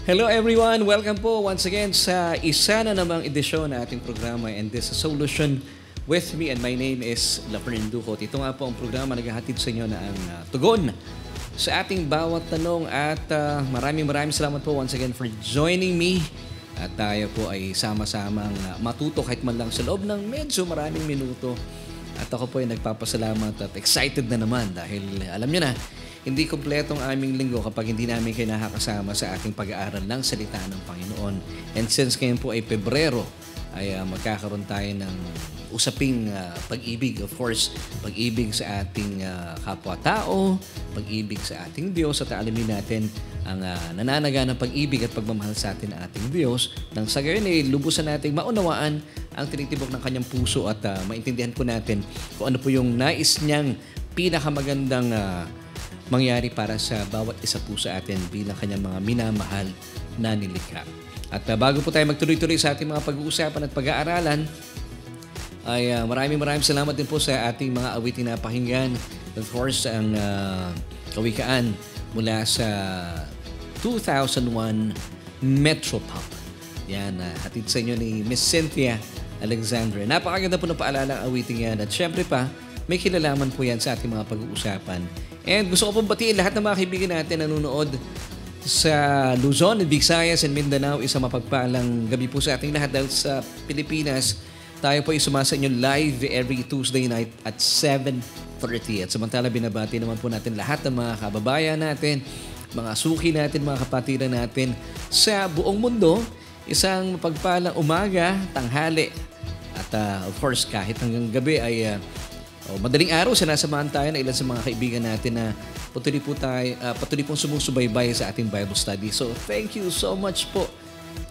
Hello everyone! Welcome po once again sa isa na namang edisyon na ating programa and this is Solution with me and my name is Lafern Ducot. Ito nga po ang programa naghahatid sa inyo na ang tugon sa ating bawat tanong at maraming salamat po once again for joining me at tayo po ay sama-samang matuto kahit man lang sa loob ng medyo maraming minuto at ako po ay nagpapasalamat at excited na naman dahil alam nyo na hindi kumpletong aming linggo kapag hindi namin kayo nakakasama sa ating pag-aaral ng salita ng Panginoon. And since ngayon po ay Pebrero, ay magkakaroon tayo ng usaping pag-ibig. Of course, pag-ibig sa ating kapwa-tao, pag-ibig sa ating Diyos at alamin natin ang nananaga ng pag-ibig at pagmamahal sa atin ng ating Diyos. Nang sa gayon ay lubusan nating maunawaan ang tinitibok ng kanyang puso at maintindihan po natin kung ano po yung nais niyang pinakamagandang mangyari para sa bawat isa po sa atin bilang kanyang mga minamahal na nilikha. At bago po tayo magtuloy-tuloy sa ating mga pag-uusapan at pag-aaralan, ay maraming salamat din po sa ating mga awitin na pakinggan. Of course, ang kawikaan mula sa 2001 Metro Pop. Yan, hatid sa inyo ni Miss Cynthia Alexandra. Napakaganda po ng paalala ang awiting yan. At syempre pa, may kilalaman po yan sa ating mga pag-uusapan. And gusto ko pong batiin lahat ng mga kaibigan natin na nanonood sa Luzon, Visayas, and Mindanao. Isang mapagpalang gabi po sa ating lahat dahil sa Pilipinas, tayo po ay sumasa inyo live every Tuesday night at 7:30. At samantala binabati naman po natin lahat ng mga kababayan natin, mga suki natin, mga kapatiran natin sa buong mundo. Isang mapagpalang umaga, tanghali, at of course kahit hanggang gabi ay madaling araw, sinasamahan tayo na ilan sa mga kaibigan natin na patuloy pong sumusubaybay sa ating Bible study. So, thank you so much po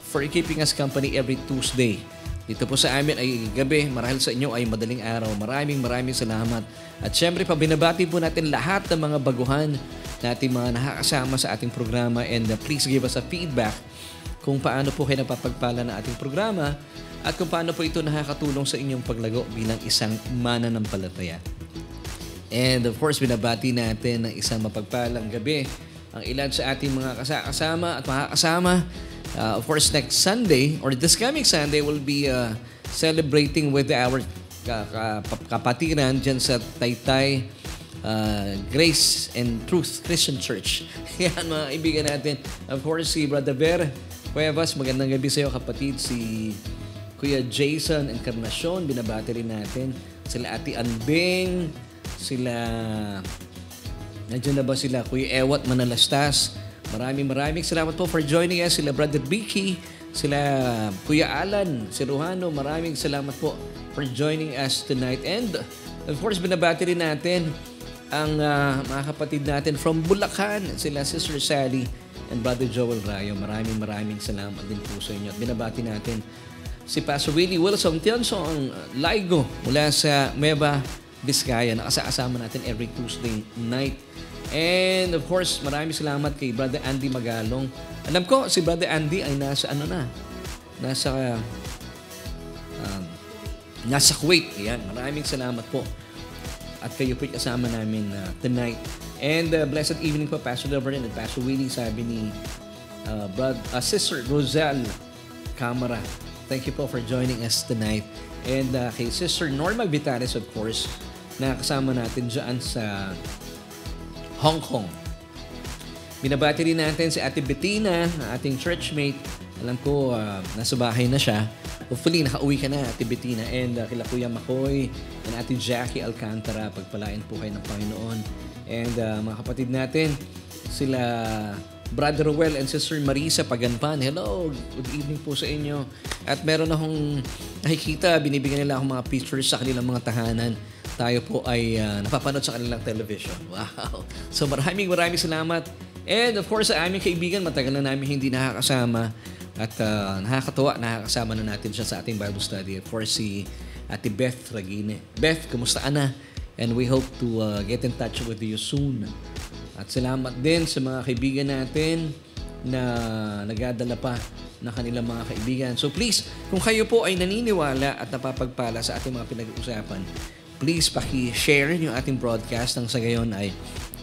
for keeping us company every Tuesday. Dito po sa amin ay gabi, marahil sa inyo ay madaling araw. Maraming salamat. At syempre pa, binabati po natin lahat ng mga baguhan natin mga nakakasama sa ating programa and please give us a feedback kung paano po kayo napapagpala ng ating programa at kung paano po ito nakakatulong sa inyong paglago bilang isang mananampalataya. And of course, binabati natin ng isang mapagpalang gabi ang ilan sa ating mga kasama at makakasama. Of course, next Sunday or this coming Sunday will be celebrating with our kapatiran dyan sa Taytay Grace and Truth Christian Church. Yan mga ibigan natin. Of course, si Brother Ver Cuevas, magandang gabi sa iyo kapatid. Si Kuya Jason Encarnacion, binabati rin natin. Sila Ate Anbing, sila, nandiyan na ba sila? Kuya Ewat Manalastas. Maraming salamat po for joining us. Sila Brother Vicky, sila Kuya Alan, si Ruhano, maraming salamat po for joining us tonight. And of course, binabati rin natin ang mga kapatid natin from Bulacan, sila Sister Sally and Brother Joel Rayo. Maraming salamat din po sa inyo. At binabati natin si Pastor Willie Wilson Tianso ang Laigo mula sa Nueva Vizcaya. Nakasama natin every Tuesday night. And of course, maraming salamat kay Brother Andy Magalong. Alam ko, si Brother Andy ay nasa Kuwait. Yan. Maraming salamat po. At kayo po'y kasama namin tonight. And blessed evening po, Pastor Laverne and Pastor Willie, sabi ni Sister Roselle Camara. Thank you po for joining us tonight. And kay Sister Norma Vitares, of course, na kasama natin dyan sa Hong Kong. Binabati rin natin si Ate Bettina, ating churchmate. Alam ko, nasa bahay na siya. Hopefully, nakauwi ka na, Ate Bettina. And kila Kuya Makoy and Ate Jackie Alcantara, pagpalain po kayo ng Panginoon. And mga kapatid natin, sila Brother Ruel and Sister Marisa Paganpan. Hello, good evening po sa inyo. At meron akong nakikita, binibigyan nila akong mga pictures sa kanilang mga tahanan. Tayo po ay napapanood sa kanilang television. Wow! So maraming salamat. And of course, sa aming kaibigan, matagal na namin hindi nakakasama. At nakakatuwa, nakakasama na natin siya sa ating Bible study. Of course, si Ate Beth Ragine. Beth, kumusta ka na? And we hope to get in touch with you soon. At salamat din sa mga kaibigan natin na nagadala pa na kanilang mga kaibigan. So please, kung kayo po ay naniniwala at napapagpala sa ating mga pinag-uusapan, please paki-share yung ating broadcast nang sa gayon ay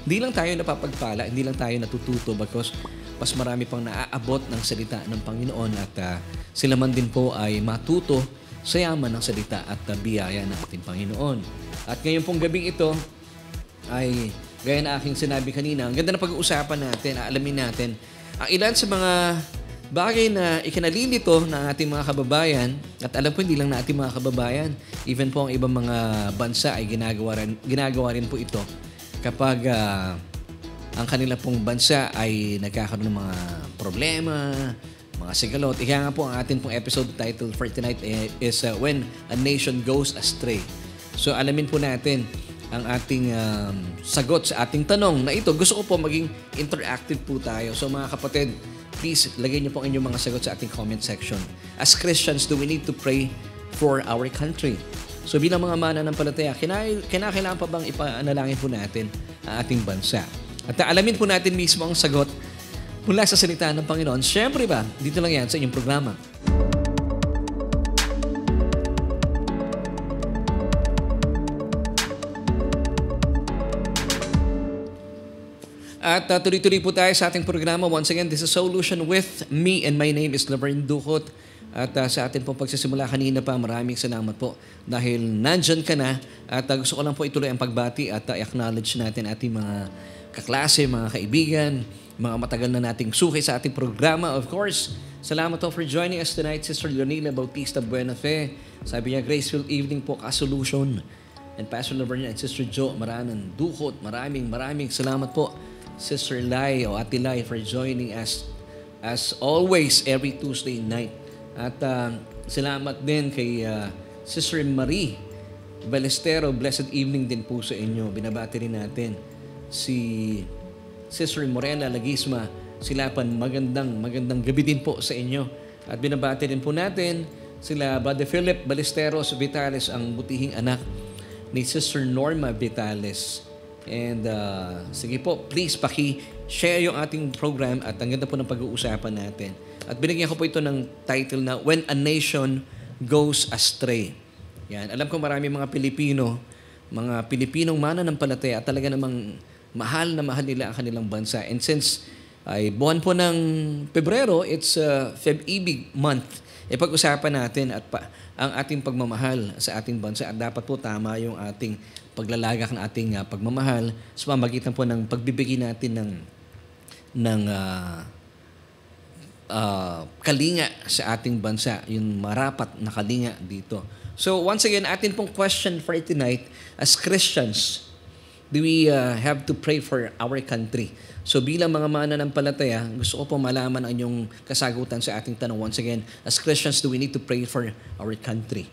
hindi lang tayo napapagpala, hindi lang tayo natututo because mas marami pang naaabot ng salita ng Panginoon at sila man din po ay matuto sa yaman ng salita at biyaya ng ating Panginoon. At ngayon pong gabing ito ay gaya na aking sinabi kanina, ang ganda na pag-uusapan natin, aalamin natin ang ilan sa mga bagay na ikinalilito ng ating mga kababayan at alam po hindi lang na ating mga kababayan, even po ang ibang mga bansa ay ginagawa rin po ito kapag ang kanila pong bansa ay nagkakaroon ng mga problema, mga sigalot. Kaya nga po ang ating pong episode title for tonight is When a Nation Goes Astray. So alamin po natin ang ating sagot sa ating tanong na ito. Gusto ko po maging interactive po tayo. So mga kapatid, please lagay niyo po ang inyong mga sagot sa ating comment section. As Christians, do we need to pray for our country? So bilang mga mananampalataya, kinakailangan pa bang ipanalangin po natin ang ating bansa? At alamin po natin mismo ang sagot mula sa salita ng Panginoon. Siyempre ba, dito lang yan sa inyong programa. At tuloy-tuloy po tayo sa ating programa. Once again, this is Solution with me and my name is Laverne Ducot. At sa atin pong pagsisimula kanina pa, maraming salamat po dahil nandyan ka na. At gusto ko lang po ituloy ang pagbati at acknowledge natin ating mga kaklase, mga kaibigan, mga matagal na nating suki sa ating programa. Of course, salamat po for joining us tonight, Sister Leonila Bautista Buenafe. Sabi niya, graceful evening po, ka-solution. And Pastor Laverne and Sister Jo Maranan Ducot, maraming salamat po. Sister Lai o Ate Lai for joining us as always every Tuesday night. At salamat din kay Sister Marie Balestero. Blessed evening din po sa inyo. Binabati rin natin si Sister Morena Lagisma Silapan. Magandang gabi din po sa inyo. At binabati din po natin sila Brother Philip Balesteros Vitales, ang butihing anak ni Sister Norma Vitales. And sige po, please paki-share yung ating program at ang ganda po ng pag-uusapan natin. At binigyan ko po ito ng title na When a Nation Goes Astray. Yan. Alam ko marami mga Pilipinong mananampalataya at talaga namang mahal nila ang kanilang bansa. And since ay buwan po ng Pebrero, it's Feb-Ibig month. Pag-usapan natin at ang ating pagmamahal sa ating bansa at dapat po tama yung ating paglalagak ng ating pagmamahal sa pamagitan po ng pagbibigay natin ng kalinga sa ating bansa, yung marapat na kalinga dito. So once again, atin pong question for tonight, as Christians, do we have to pray for our country? So bilang mga mananampalataya, gusto ko po malaman ang inyong kasagutan sa ating tanong. Once again, as Christians, do we need to pray for our country?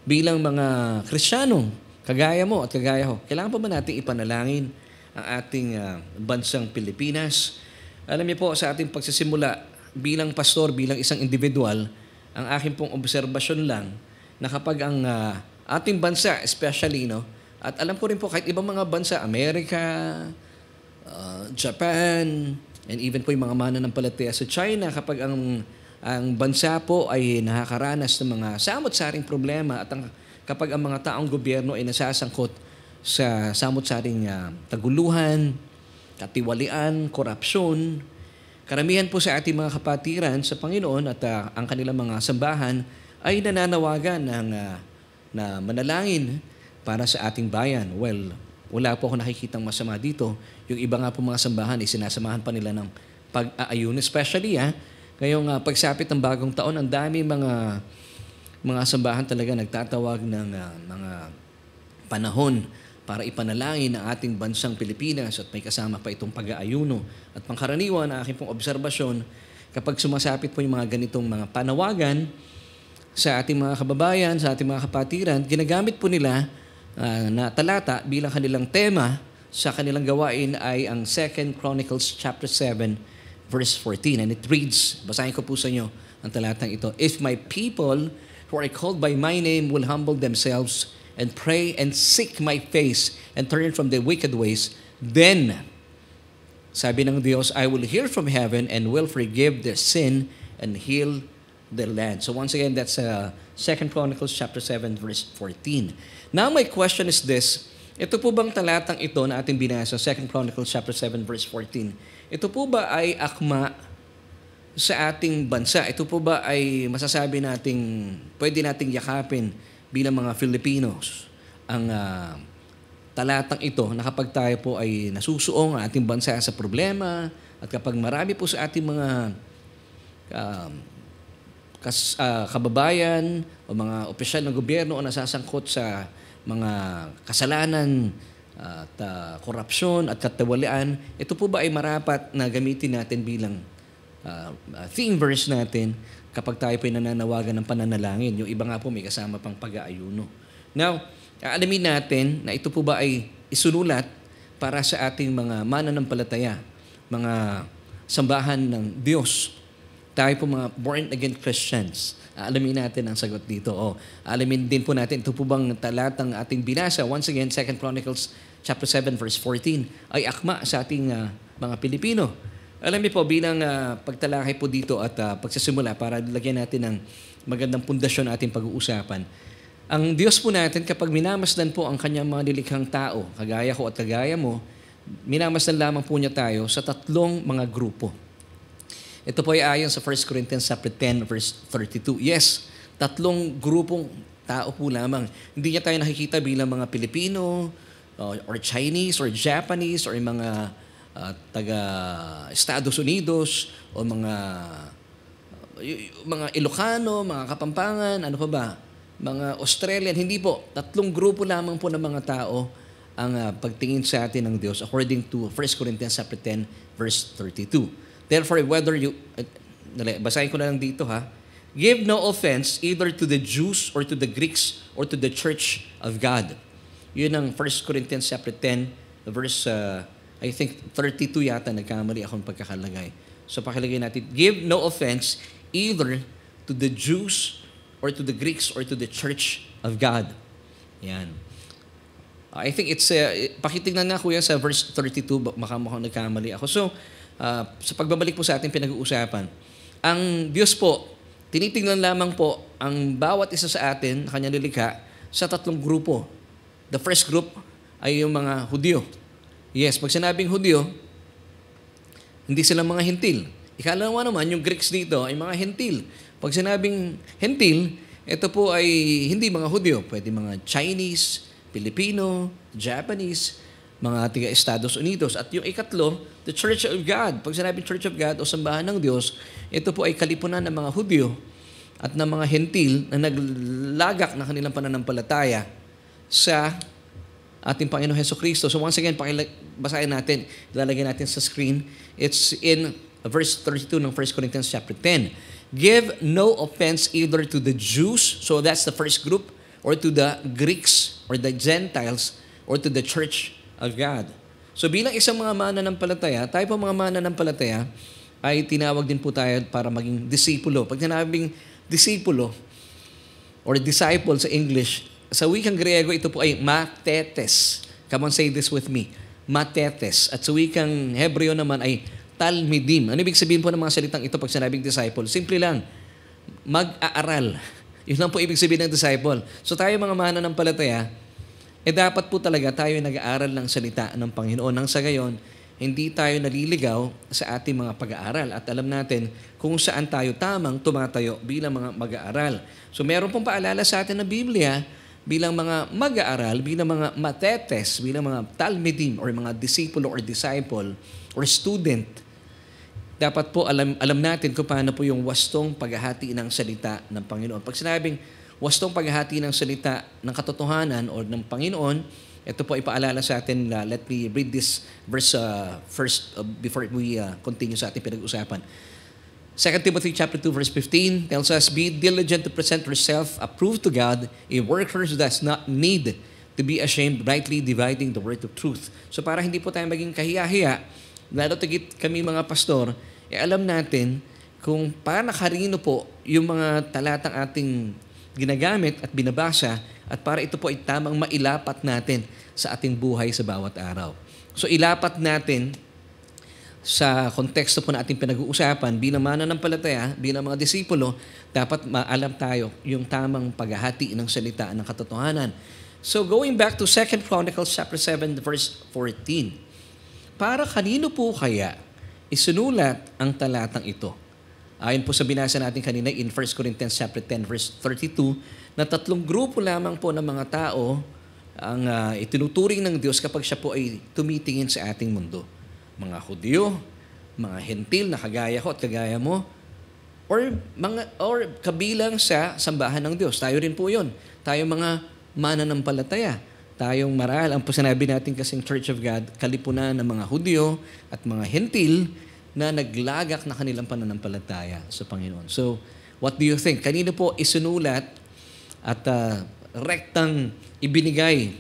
Bilang mga Kristiyano, kagaya mo at kagaya ko, kailangan pa ba natin ipanalangin ang ating bansang Pilipinas? Alam niyo po, sa ating pagsisimula, bilang pastor, bilang isang individual, ang aking pong obserbasyon lang na kapag ang ating bansa, especially, at alam ko rin po kahit ibang mga bansa, Amerika, Japan, and even po yung mga mananampalataya sa China, kapag ang bansa po ay nakakaranas ng mga samot-saring problema at kapag ang mga taong gobyerno ay nasasangkot sa samot-saring taguluhan, katiwalian, korupsyon, karamihan po sa ating mga kapatiran sa Panginoon at ang kanilang mga sambahan ay nananawagan na manalangin para sa ating bayan. Well, wala po ako nakikitang masama dito. Yung iba nga po mga sambahan ay sinasamahan pa nila ng pag-aayun. Especially, ngayong pagsapit ng bagong taon, ang dami mga sambahan talaga nagtatawag ng mga panahon para ipanalangin ang ating bansang Pilipinas at may kasama pa itong pag-aayuno. At pangkaraniwan, ang aking pong obserbasyon, kapag sumasapit po yung mga ganitong mga panawagan sa ating mga kababayan, sa ating mga kapatiran, ginagamit po nila na talata bilang kanilang tema sa kanilang gawain ay ang 2 Chronicles chapter 7 verse 14. And it reads, basahin ko po sa inyo ang talatang ito, "If my people who are called by my name will humble themselves and pray and seek my face and turn from their wicked ways, then," sabi ng Diyos, "I will hear from heaven and will forgive their sin and heal their land." So once again, that's 2 Chronicles chapter 7 verse 14. Now my question is this, ito po bang talatang ito na ating binasa, 2 Chronicles chapter 7 verse 14, ito po ba ay akma sa ating bansa. Ito po ba ay masasabi nating pwede nating yakapin bilang mga Filipinos ang talatang ito na kapag tayo po ay nasusuong ang ating bansa sa problema at kapag marami po sa ating mga kababayan o mga opisyal ng gobyerno o nasasangkot sa mga kasalanan at korupsyon at katawalian, ito po ba ay marapat na gamitin natin bilang theme verse natin kapag tayo po ay nananawagan ng pananalangin? Yung iba nga po may kasama pang pag-aayuno. Now, alamin natin na ito po ba ay isunulat para sa ating mga mananampalataya, mga sambahan ng Diyos. Tayo po mga born-again Christians. Alamin natin ang sagot dito. Alamin din po natin, ito po bang talatang ating binasa, once again, 2 Chronicles chapter 7, verse 14, ay akma sa ating mga Pilipino. Alam niyo po, bilang pagtalakay po dito at pagsasimula para lagyan natin ng magandang pundasyon ating pag-uusapan, ang Diyos po natin, kapag minamasdan po ang kanyang mga nilikhang tao, kagaya ko at kagaya mo, minamasdan lamang po niya tayo sa tatlong mga grupo. Ito po ay ayon sa 1 Corinthians 10, verse 32. Yes, tatlong grupong tao po lamang. Hindi niya tayo nakikita bilang mga Pilipino, or Chinese, or Japanese, or mga taga Estados Unidos, o mga Ilocano, mga Kapampangan, ano pa ba? Mga Australian, hindi po. Tatlong grupo lamang po ng mga tao ang pagtingin sa atin ng Diyos according to 1 Corinthians 10, verse 32. Therefore, whether you... basahin ko na lang dito ha. Give no offense either to the Jews or to the Greeks or to the church of God. Yun ang 1 Corinthians 10, verse, I think 32 yata, nagkamali akong pagkakalagay. So pakilagay natin, give no offense either to the Jews or to the Greeks or to the church of God. Yan. I think it's, pakitignan na kuya sa verse 32, baka mukhang nagkamali ako. So, sa pagbabalik po sa ating pinag-uusapan, ang Diyos po, tinitingnan lamang po ang bawat isa sa atin, na kanyang nilikha, sa tatlong grupo. The first group ay yung mga Hudyo. Yes, pag sinabing Hudyo, hindi sila mga Hentil. Ikalawa naman, yung Greeks dito ay mga Hentil. Pag sinabing Hentil, ito po ay hindi mga Hudyo. Pwede mga Chinese, Filipino, Japanese, mga tiga Estados Unidos. At yung ikatlo, the Church of God. Pag sinabing Church of God o sambahan ng Diyos, ito po ay kalipunan ng mga Hudyo at ng mga Hentil na naglagak na kanilang pananampalataya sa ating Panginoon Hesukristo. So once again, basahin natin, ilalagay natin sa screen. It's in verse 32 ng 1 Corinthians chapter 10. Give no offense either to the Jews, so that's the first group, or to the Greeks, or the Gentiles, or to the Church of God. So bilang isang mga mananampalataya, tayo po mga mananampalataya, ay tinawag din po tayo para maging disipulo. Pag sinabing disipulo, or disciple sa English, sa wikang Griego, ito po ay matetes. Come on, say this with me. Matetes. At sa wikang Hebreo naman ay talmidim. Ano ibig sabihin po ng mga salitang ito pag sinabing disciple? Simple lang, mag-aaral. Yun lang po ibig sabihin ng disciple. So tayo mga mananampalataya, dapat po talaga tayo nag-aaral ng salita ng Panginoon. Nang sa gayon, hindi tayo naliligaw sa ating mga pag-aaral. At alam natin kung saan tayo tamang tumatayo bilang mga mag-aaral. So meron pong paalala sa atin ng Biblia bilang mga mag-aaral, bilang mga matetes, bilang mga talmidim or mga disipulo or disciple or student. Dapat po alam natin kung paano po yung wastong paghahati ng salita ng Panginoon. Pag sinabing wastong paghahati ng salita ng katotohanan o ng Panginoon, ito po ipaalala sa atin. Let me read this verse first before we continue sa ating pinag-usapan. 2 Timothy chapter 2 verse 15 tells us, be diligent to present yourself approved to God, a worker who does not need to be ashamed, rightly dividing the word of truth. So para hindi po tayo maging kahiya-hiya, lalo tigit kami mga pastor, alam natin kung paano karino po yung mga talatang ating ginagamit at binabasa at para ito po ay tamang mailapat natin sa ating buhay sa bawat araw. So ilapat natin sa konteksto po na ating pinag-uusapan bilang mananampalataya, bilang mga disipulo, dapat maalam tayo yung tamang paghahati ng salita ng katotohanan. So going back to 2 Chronicles chapter 7 verse 14. Para kanino po kaya isinulat ang talatang ito? Ayon po sa binasa natin kanina in 1 Corinthians chapter 10 verse 32, na 3 grupo lamang po ng mga tao ang itinuturing ng Diyos kapag siya po ay tumitingin sa ating mundo. Mga Hudyo, mga Hentil na kagaya ko at kagaya mo, or kabilang sa sambahan ng Diyos. Tayo rin po 'yon. Tayo mga mananampalataya. Tayong maral, ang sinabi natin kasing Church of God, kalipunan ng mga Hudyo at mga Hentil na naglagak na kanilang pananampalataya sa Panginoon. So, what do you think? Kanino po isinulat at rektang ibinigay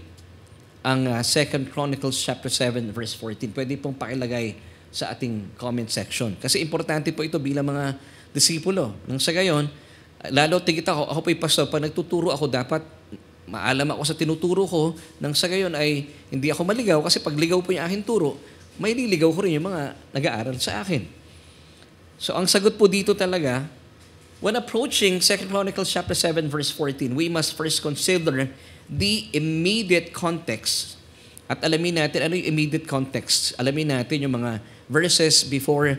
ang 2 Chronicles chapter 7 verse 14? Pwede pong pakilagay sa ating comment section. Kasi importante po ito bilang mga disipulo. Nang sa gayon, lalo tigit ako po'y pastor, pag nagtuturo ako, dapat maalam ako sa tinuturo ko, nang sa gayon ay hindi ako maligaw, kasi pag ligaw po yung aking turo, may niligaw ko rin yung mga nag-aaral sa akin. So ang sagot po dito talaga, when approaching 2 Chronicles chapter 7 verse 14, we must first consider the immediate context. At alamin natin ano yung immediate context. Alamin natin yung mga verses before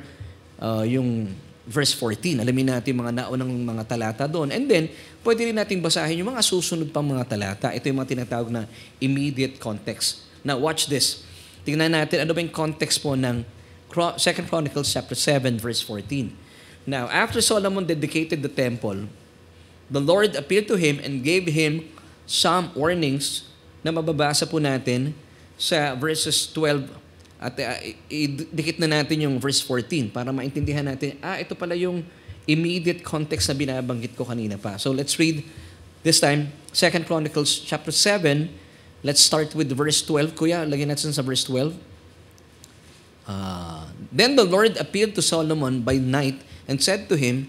yung verse 14. Alamin natin yung mga naunang mga talata doon. And then, pwede rin natin basahin yung mga susunod pang mga talata. Ito yung mga tinatawag na immediate context. Now, watch this. Tingnan natin ano ba yung context po ng 2 Chronicles chapter 7 verse 14. Now, after Solomon dedicated the temple, the Lord appeared to him and gave him some warnings na mababasa po natin sa verses 12 at idikit na natin yung verse 14 para maintindihan natin, ito pala yung immediate context na binabanggit ko kanina pa. So let's read this time 2 Chronicles chapter 7. Let's start with verse 12. Kuya, lagyan natin sa verse 12. Then the Lord appeared to Solomon by night and said to him,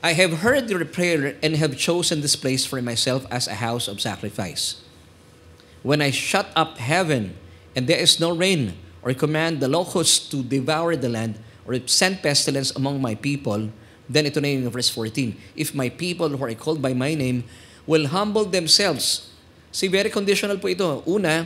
I have heard your prayer and have chosen this place for myself as a house of sacrifice. When I shut up heaven and there is no rain, or command the locusts to devour the land, or send pestilence among my people, then ito na yung verse 14. If my people who are called by my name will humble themselves. See, very conditional po ito. Una,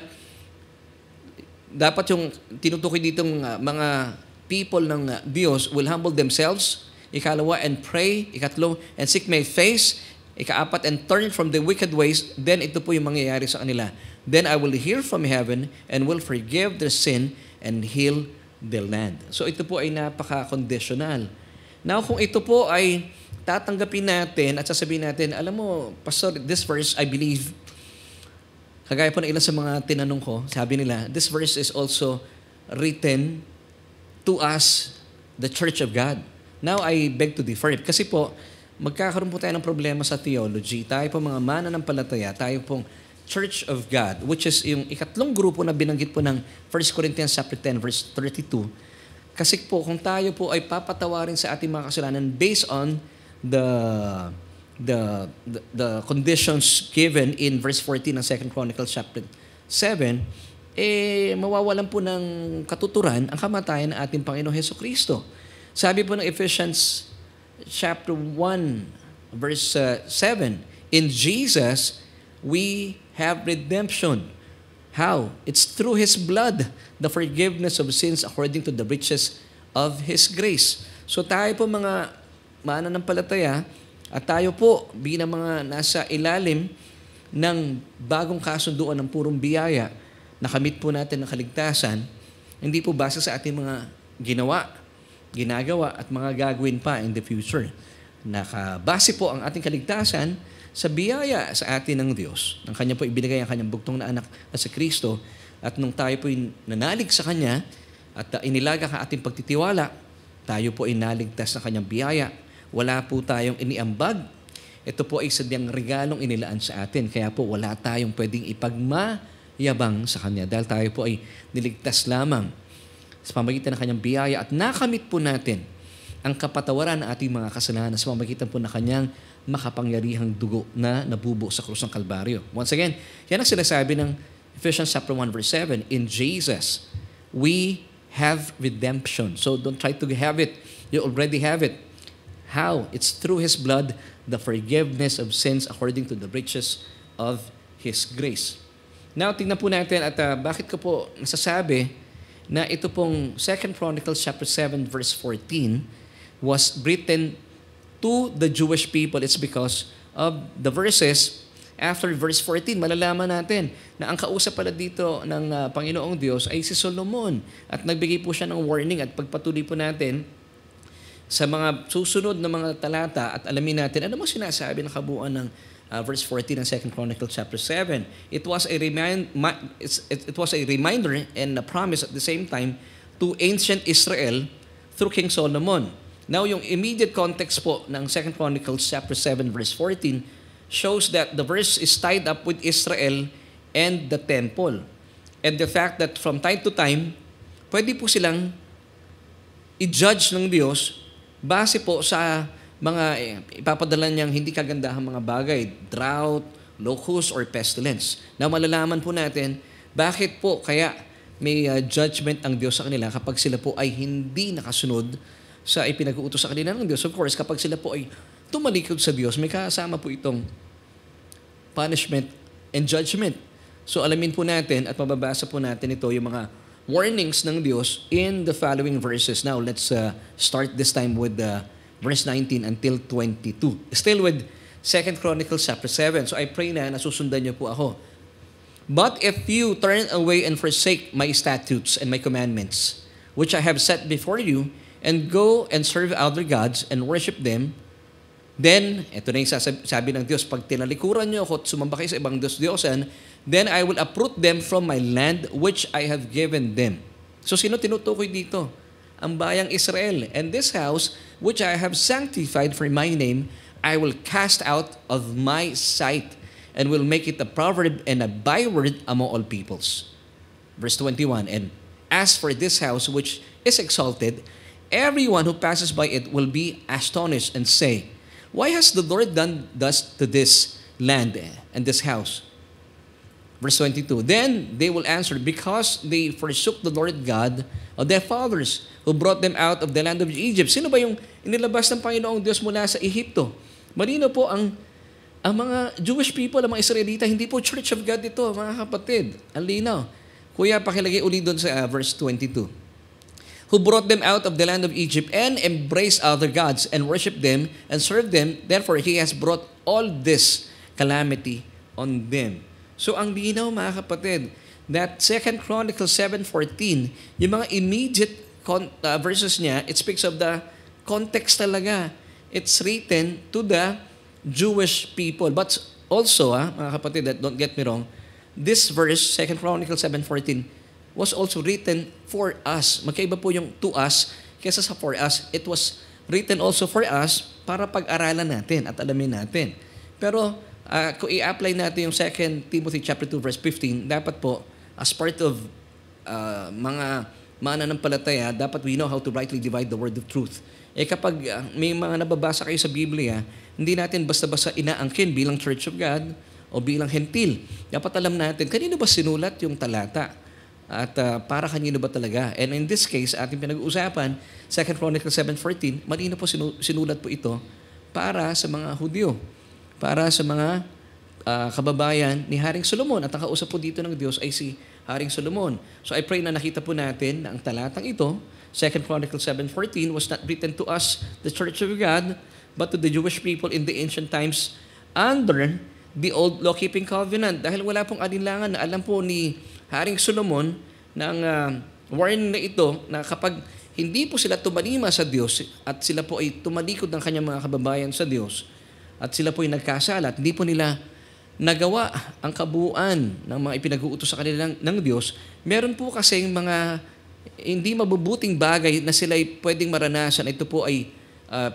dapat yung tinutukoy ditong mga people ng Diyos will humble themselves. Ikalawa, and pray. Ikatlo, and seek my face. Ikaapat, and turn from the wicked ways. Then ito po yung mangyayari sa kanila. Then I will hear from heaven and will forgive their sin and heal the land. So ito po ay napaka-conditional. Now, kung ito po ay tatanggapin natin at sasabihin natin, alam mo, Pastor, this verse, I believe, kagaya po ng ilan sa mga tinanong ko, sabi nila, this verse is also written to us, the Church of God. Now, I beg to differ. Kasi po, magkakaroon po tayo ng problema sa theology. Tayo po mga mananampalataya, tayo pong Church of God, which is yung ikatlong grupo na binanggit po ng 1 Corinthians chapter 10 verse 32. Kasi po kung tayo po ay papatawarin sa ating mga kasalanan based on the conditions given in verse 14 ng 2 Chronicles chapter 7, mawawalan po ng katuturan ang kamatayan ng ating Panginoong Hesukristo. Sabi po ng Ephesians chapter 1 verse 7, in Jesus we have redemption. How? It's through His blood, the forgiveness of sins according to the riches of His grace. So tayo po mga mananampalataya at tayo po bilang mga nasa ilalim ng bagong kasunduan ng purong biyaya, nakamit po natin ang kaligtasan, hindi po base sa ating mga ginagawa at mga gagawin pa in the future. Nakabase po ang ating kaligtasan sa biyaya sa atin ng Diyos. Ang Kanya po ibinigay ang Kanyang bugtong na anak na si Kristo, at nung tayo po nanalig sa Kanya at inilaga ang ating pagtitiwala, tayo po inaligtas sa Kanyang biyaya. Wala po tayong iniambag. Ito po ay sadyang regalong inilaan sa atin. Kaya po wala tayong pwedeng ipagmayabang sa Kanya dahil tayo po ay niligtas lamang sa pamagitan ng Kanyang biyaya at nakamit po natin ang kapatawaran ng ating mga kasalanan sa pamagitan po ng Kanyang makapangyarihang dugo na nabubo sa krus ng Kalbaryo. Once again, yan ang sinasabi ng Ephesians chapter 1 verse 7. In Jesus, we have redemption. So don't try to have it. You already have it. How? It's through His blood, the forgiveness of sins according to the riches of His grace. Now, tingnan po natin at bakit ko po nasasabi na ito pong 2 Chronicles chapter 7 verse 14 was written to the Jewish people. It's because of the verses after verse 14. Malalaman natin na ang kausap pala dito ng Panginoong Diyos ay si Solomon. At nagbigay po siya ng warning at pagpatuloy po natin sa mga susunod na mga talata at alamin natin ano mo sinasabi ng kabuuan ng verse 14 ng 2 Chronicles chapter 7. It was a reminder and a promise at the same time to ancient Israel through King Solomon. Now, yung immediate context po ng 2 Chronicles chapter 7 verse 14 shows that the verse is tied up with Israel and the temple. And the fact that from time to time, pwede po silang i-judge ng Diyos base po sa mga ipapadala niyang hindi kagandahang mga bagay, drought, locust, or pestilence. Now, malalaman po natin bakit po kaya may judgment ang Diyos sa kanila kapag sila po ay hindi nakasunod sa ipinag-uutos sa kanila ng Diyos. Of course, kapag sila po ay tumalikod sa Diyos, may kasama po itong punishment and judgment. So alamin po natin at mababasa po natin ito, yung mga warnings ng Diyos in the following verses. Now, let's start this time with verse 19 until 22. Still with 2 Chronicles chapter 7. So I pray na nasusundan niyo po ako. But if you turn away and forsake my statutes and my commandments, which I have set before you, and go and serve other gods and worship them, then, ito na yung sabi ng Diyos, pag tinalikuran niyo ako at sumamba kayo sa ibang Diyos-Diyosan, then I will uproot them from my land which I have given them. So, sino tinutukoy dito? Ang bayang Israel. And this house, which I have sanctified for my name, I will cast out of my sight and will make it a proverb and a byword among all peoples. Verse 21, and as for this house which is exalted, everyone who passes by it will be astonished and say, why has the Lord done thus to this land and this house? Verse 22, then they will answer, because they forsook the Lord God of their fathers, who brought them out of the land of Egypt. Sino ba yung inilabas ng Panginoong Diyos mula sa Ehipto? Marino po ang mga Jewish people, ang mga Israelita, hindi po Church of God ito, mga kapatid. Ang linaw. Kuya, pakilagay ulit doon sa verse 22. Who brought them out of the land of Egypt and embraced other gods and worshiped them and served them. Therefore, He has brought all this calamity on them. So, ang linaw, mga kapatid, that 2 Chronicles 7:14, yung mga immediate verses niya, it speaks of the context talaga. It's written to the Jewish people. But also, mga kapatid, don't get me wrong, this verse, 2 Chronicles 7:14, was also written for us. Magkaiba po yung to us kaysa sa for us. It was written also for us para pag-aralan natin at alamin natin. Pero kung i-apply natin yung 2 Timothy chapter 2 verse 15, dapat po as part of mga mananampalataya, dapat we know how to rightly divide the word of truth. Kapag may mga nababasa kayo sa Biblia, hindi natin basta-basta inaangkin bilang Church of God o bilang hentil. Dapat alam natin, kanino ba sinulat yung talata? At para kanino ba talaga? And in this case, ating pinag-uusapan, 2 Chronicles 7:14, malino po sinulat po ito para sa mga Hudyo, para sa mga kababayan ni Haring Solomon. At ang kausap po dito ng Diyos ay si Haring Solomon. So I pray na nakita po natin na ang talatang ito, 2 Chronicles 7:14, was not written to us, the Church of God, but to the Jewish people in the ancient times under the old law-keeping covenant. Dahil wala pong alinlangan na alam po ni Haring Solomon ng warning na ito na kapag hindi po sila tumalima sa Diyos at sila po ay tumalikod ng kanyang mga kababayan sa Diyos at sila po ay nagkasala at hindi po nila nagawa ang kabuuan ng mga ipinag-uutos sa kanila ng Diyos, meron po kasing mga hindi mabubuting bagay na sila ay pwedeng maranasan. Ito po ay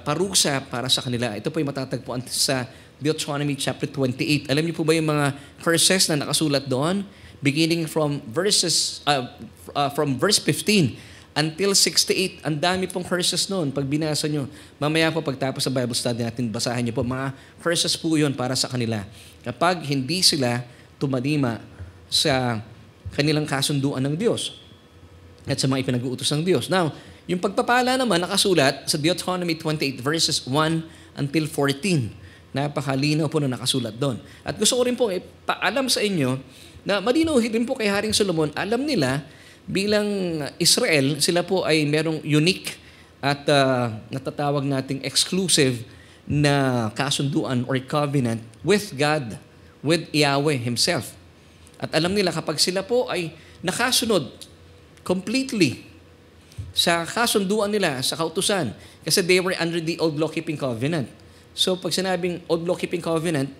parusa para sa kanila. Ito po ay matatagpuan sa Deuteronomy chapter 28. Alam niyo po ba yung mga curses na nakasulat doon? Beginning from verse 15 until 68. Ang dami pong curses noon. Pag binasa nyo, mamaya po pagtapos sa Bible study natin, basahin nyo po. Mga curses po yun para sa kanila. Kapag hindi sila tumalima sa kanilang kasunduan ng Diyos at sa mga ipinag-uutos ng Diyos. Now, yung pagpapala naman nakasulat sa Deuteronomy 28 verses 1 until 14. Napakalinaw po na nakasulat doon. At gusto ko rin po ipaalam sa inyo na malinaw din po kay Haring Solomon, alam nila bilang Israel, sila po ay merong unique at natatawag nating exclusive na kasunduan or covenant with God, with Yahweh Himself. At alam nila kapag sila po ay nakasunod completely sa kasunduan nila, sa kautusan, kasi they were under the old law-keeping covenant. So pag sinabing old law-keeping covenant,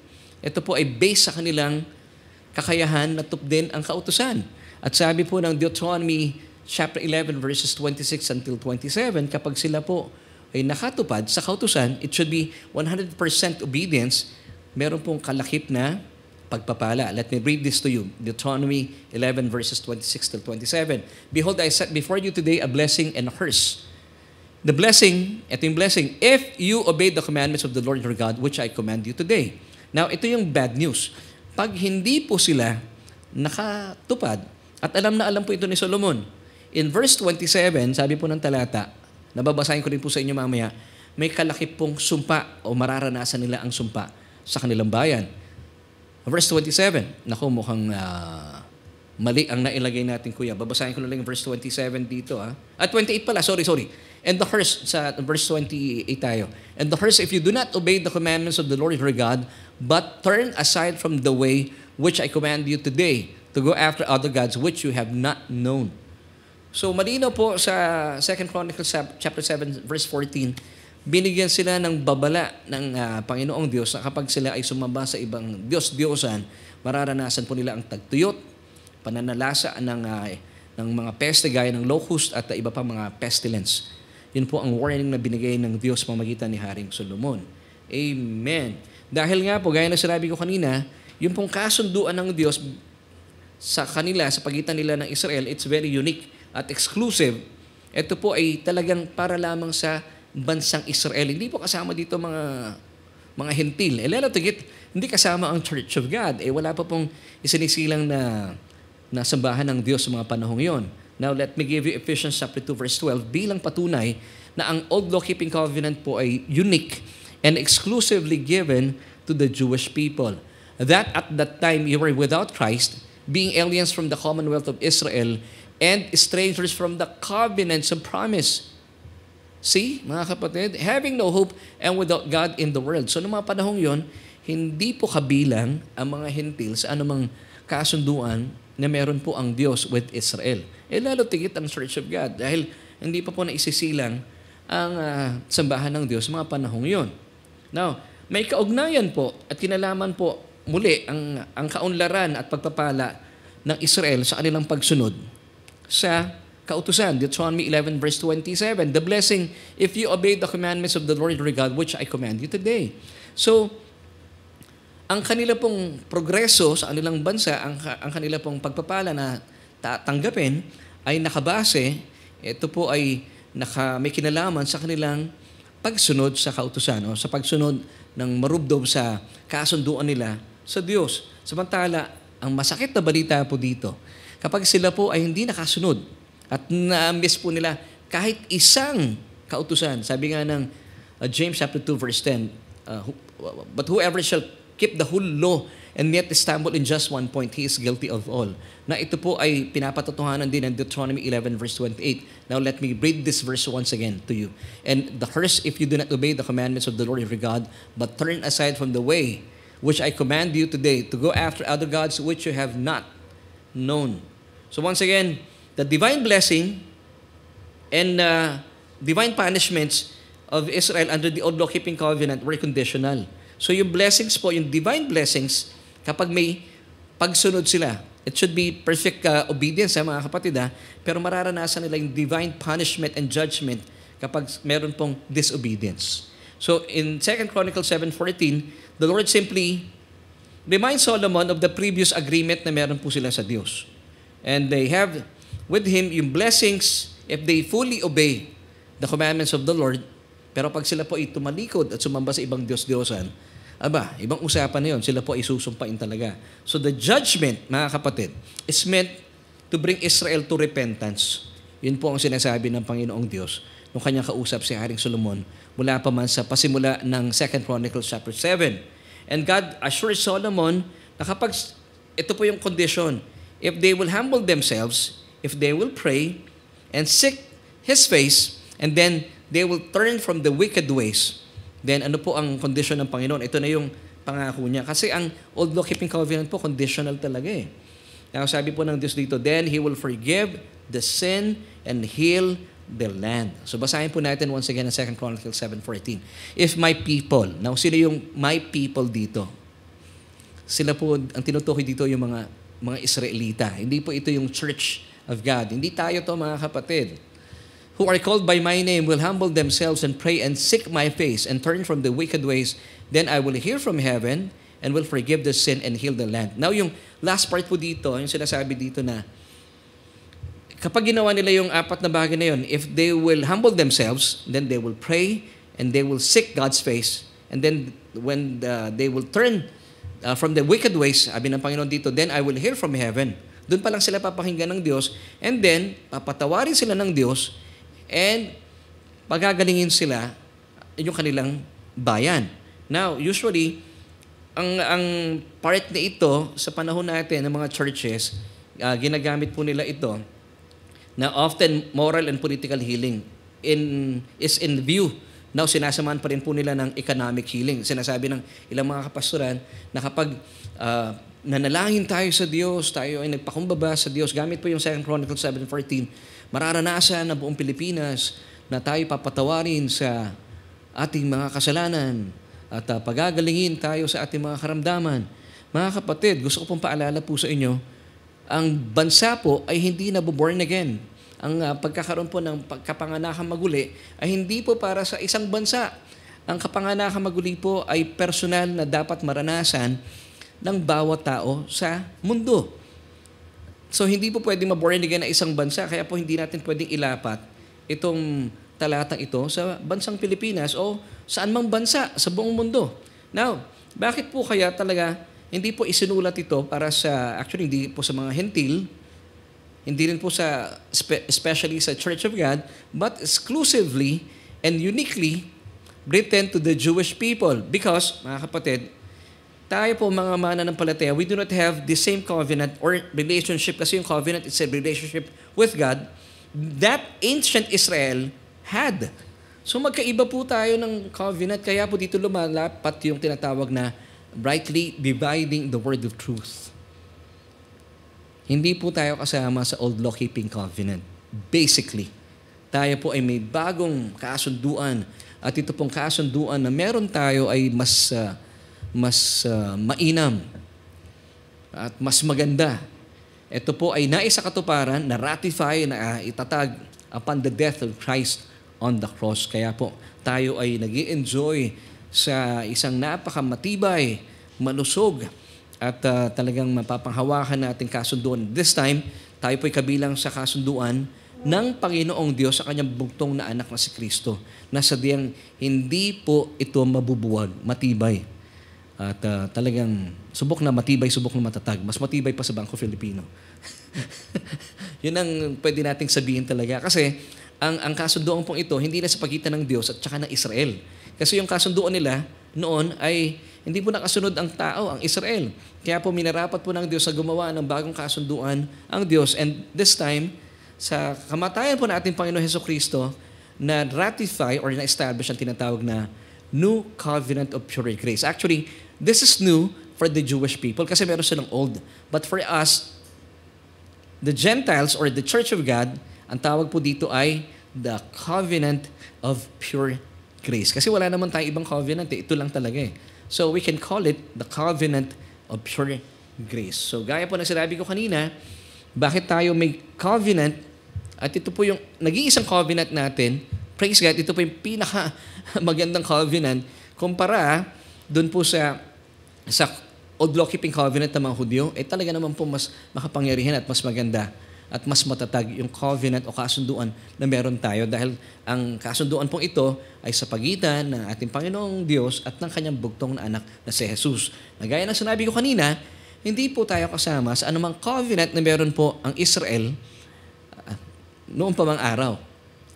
ito po ay based sa kanilang kakayahan na tupdin ang kautusan. At sabi po ng Deuteronomy chapter 11 verses 26 until 27, kapag sila po ay nakatupad sa kautusan, it should be 100% obedience, meron pong kalakip na pagpapala. Let me read this to you. Deuteronomy 11 verses 26 till 27. Behold, I set before you today a blessing and a curse. The blessing, ito yung blessing, if you obey the commandments of the Lord your God, which I command you today. Now, ito yung bad news. Pag hindi po sila nakatupad, at alam na alam po ito ni Solomon, in verse 27, sabi po ng talata, nababasahin ko rin po sa inyo mamaya, may kalakip pong sumpa o mararanasan nila ang sumpa sa kanilang bayan. Verse 27, naku, mukhang mali ang nailagay natin, kuya. Babasahin ko na lang yung verse 27 dito. At 28 pala, sorry. And the curse, sa verse 28 tayo. And the curse, if you do not obey the commandments of the Lord your God, but turn aside from the way which I command you today, to go after other gods which you have not known. So, malinaw po sa 2 Chronicles chapter 7, verse 14, binigyan sila ng babala ng Panginoong Diyos na kapag sila ay sumamba sa ibang Diyos-Diyosan, mararanasan po nila ang tagtuyot, pananalasa ng mga peste gaya ng locust at iba pang mga pestilence. Yun po ang warning na binigay ng Diyos pamagitan ni Haring Solomon. Amen. Dahil nga po, gaya na sinabi ko kanina, yung pong kasunduan ng Diyos sa kanila, sa pagitan nila ng Israel, it's very unique at exclusive. Ito po ay talagang para lamang sa bansang Israel. Hindi po kasama dito mga hentil. Lalo tigit, hindi kasama ang Church of God. Wala pa pong isinisilang na sambahan ng Diyos sa mga panahong yon. Now, let me give you Ephesians chapter 2 verse 12 bilang patunay na ang Old Law-Keeping Covenant po ay unique and exclusively given to the Jewish people. That at that time you were without Christ, being aliens from the commonwealth of Israel and strangers from the covenants of promise. See, mga kapatid, having no hope and without God in the world. So, noong mga panahong yon, hindi po kabilang ang mga hentil sa anumang kasunduan na meron po ang Diyos with Israel. Lalo tigit ang Church of God dahil hindi pa po naisisilang ang sambahan ng Diyos sa mga panahong yon. Now, may kaugnayan po at kinalaman po muli ang kaunlaran at pagpapala ng Israel sa kanilang pagsunod sa kautusan. Deuteronomy 11 verse 27, the blessing if you obey the commandments of the Lord your God which I command you today. So, ang kanila pong progreso sa kanilang bansa, ang kanila pong pagpapala na tatanggapin ay nakabase, ito po ay may kinalaman sa kanilang pagsunod sa kautusan, sa pagsunod ng marubdob sa kasunduan nila sa Diyos. Samantala, ang masakit na balita po dito, kapag sila po ay hindi nakasunod at na-miss po nila kahit isang kautusan. Sabi nga ng James chapter 2 verse 10, but whoever shall keep the whole law and yet stumble in just one point, he is guilty of all. Na ito po ay pinapatotohanan din ng Deuteronomy 11 verse 28. Now let me read this verse once again to you. And the curse if you do not obey the commandments of the Lord your God, but turn aside from the way which I command you today to go after other gods which you have not known. So once again, the divine blessing and divine punishments of Israel under the old law-keeping covenant were conditional. So yung blessings po, yung divine blessings, kapag may pagsunod sila, it should be perfect obedience, mga kapatid, pero mararanasan nila yung divine punishment and judgment kapag meron pong disobedience. So in 2 Chronicles 7:14, the Lord simply reminds Solomon of the previous agreement na meron po sila sa Diyos. And they have with Him yung blessings if they fully obey the commandments of the Lord. Pero pag sila po ay tumalikod at sumamba sa ibang Diyos-Diyosan, ibang usapan na yun. Sila po ay susumpain talaga. So the judgment, mga kapatid, is meant to bring Israel to repentance. Yun po ang sinasabi ng Panginoong Diyos nung kanyang kausap si Haring Solomon mula pa man sa pasimula ng 2 Chronicles chapter 7. And God assures Solomon na kapag ito po yung condition, if they will humble themselves, if they will pray and seek His face, and then they will turn from the wicked ways. Then ano po ang condition ng Panginoon? Ito na yung pangako niya. Kasi ang old law-keeping covenant po, conditional talaga eh. Now, sabi po ng Diyos dito, then He will forgive the sin and heal the land. So basahin po natin once again in 2 Chronicles 7:14. If my people, now sino yung my people dito? Sila po, ang tinutukoy dito yung mga Israelita. Hindi po ito yung Church of God. Hindi tayo to mga kapatid. Who are called by my name will humble themselves and pray and seek my face and turn from the wicked ways. Then I will hear from heaven and will forgive the sin and heal the land. Now yung last part po dito, yung sinasabi dito na kapag ginawa nila yung apat na bagay na yun, if they will humble themselves, then they will pray and they will seek God's face. And then when they will turn from the wicked ways, sabi ng Panginoon dito, then I will hear from heaven. Doon pa lang sila papakinggan ng Diyos, and then papatawarin sila ng Diyos, and pagagalingin sila yung kanilang bayan. Now, usually, ang part na ito sa panahon natin ng mga churches, ginagamit po nila ito na often moral and political healing is in view. Now, sinasamahan pa rin po nila ng economic healing. Sinasabi ng ilang mga kapastoran na kapag nanalangin tayo sa Diyos, tayo ay nagpakumbaba sa Diyos, gamit po yung 2 Chronicles 7:14, mararanasan ng buong Pilipinas na tayo papatawarin sa ating mga kasalanan at pagagalingin tayo sa ating mga karamdaman. Mga kapatid, gusto ko pong paalala po sa inyo, ang bansa po ay hindi nabuborn again. Ang pagkakaroon po ng kapanganakang maguli ay hindi po para sa isang bansa. Ang kapanganakang maguli po ay personal na dapat maranasan ng bawat tao sa mundo. So hindi po pwedeng maborn again na isang bansa, kaya po hindi natin pwedeng ilapat itong talatang ito sa bansang Pilipinas o saan mang bansa sa buong mundo. Now, bakit po kaya talaga hindi po isinulat ito para sa, actually hindi po sa mga hentil, hindi rin po sa, especially sa Church of God, but exclusively and uniquely written to the Jewish people. Because, mga kapatid, tayo po mga mananampalataya, we do not have the same covenant or relationship, kasi yung covenant is a relationship with God that ancient Israel had. So magkaiba po tayo ng covenant, kaya po dito lumalapat yung tinatawag na rightly dividing the word of truth. Hindi po tayo kasama sa old law-keeping covenant. Basically, tayo po ay may bagong kasunduan, at ito pong kasunduan na meron tayo ay mas mainam at mas maganda. Ito po ay naisakatuparan, na ratify, na itatag upon the death of Christ on the cross. Kaya po tayo ay nag-i-enjoy sa isang napakamatibay, malusog, at talagang mapapanghawakan natin kasunduan. This time, tayo po'y kabilang sa kasunduan ng Panginoong Diyos sa kanyang bugtong na anak na si Kristo, na sadyang hindi po ito mabubuwag, matibay. At talagang subok na matibay, subok na matatag. Mas matibay pa sa Bangko Filipino. Yun ang pwede nating sabihin talaga. Kasi ang kasunduan pong ito, hindi na sa pagitan ng Diyos at saka ng Israel. Kasi yung kasunduan nila noon ay hindi po nakasunod ang tao, ang Israel. Kaya po minarapat po ng Diyos na gumawa ng bagong kasunduan ang Diyos. And this time, sa kamatayan po na ating Panginoon Hesukristo, na ratify or na-establish ang tinatawag na New Covenant of Pure Grace. Actually, this is new for the Jewish people kasi meron silang old. But for us, the Gentiles or the Church of God, ang tawag po dito ay the Covenant of Pure Grace. Kasi wala naman tayong ibang covenant. Ito lang talaga eh. So we can call it the Covenant of Pure Grace. So gaya po na sinabi ko kanina, bakit tayo may covenant? At ito po yung nag-iisang covenant natin. Praise God, ito po yung pinaka magandang covenant kumpara doon po sa old law-keeping covenant ng mga Hudyo, talaga naman po mas makapangyarihan at mas maganda at mas matatag yung covenant o kasunduan na meron tayo dahil ang kasunduan pong ito ay sa pagitan ng ating Panginoong Diyos at ng kanyang bugtong na anak na si Jesus. Nagaya ng sinabi ko kanina, hindi po tayo kasama sa anumang covenant na meron po ang Israel noong pa mang araw.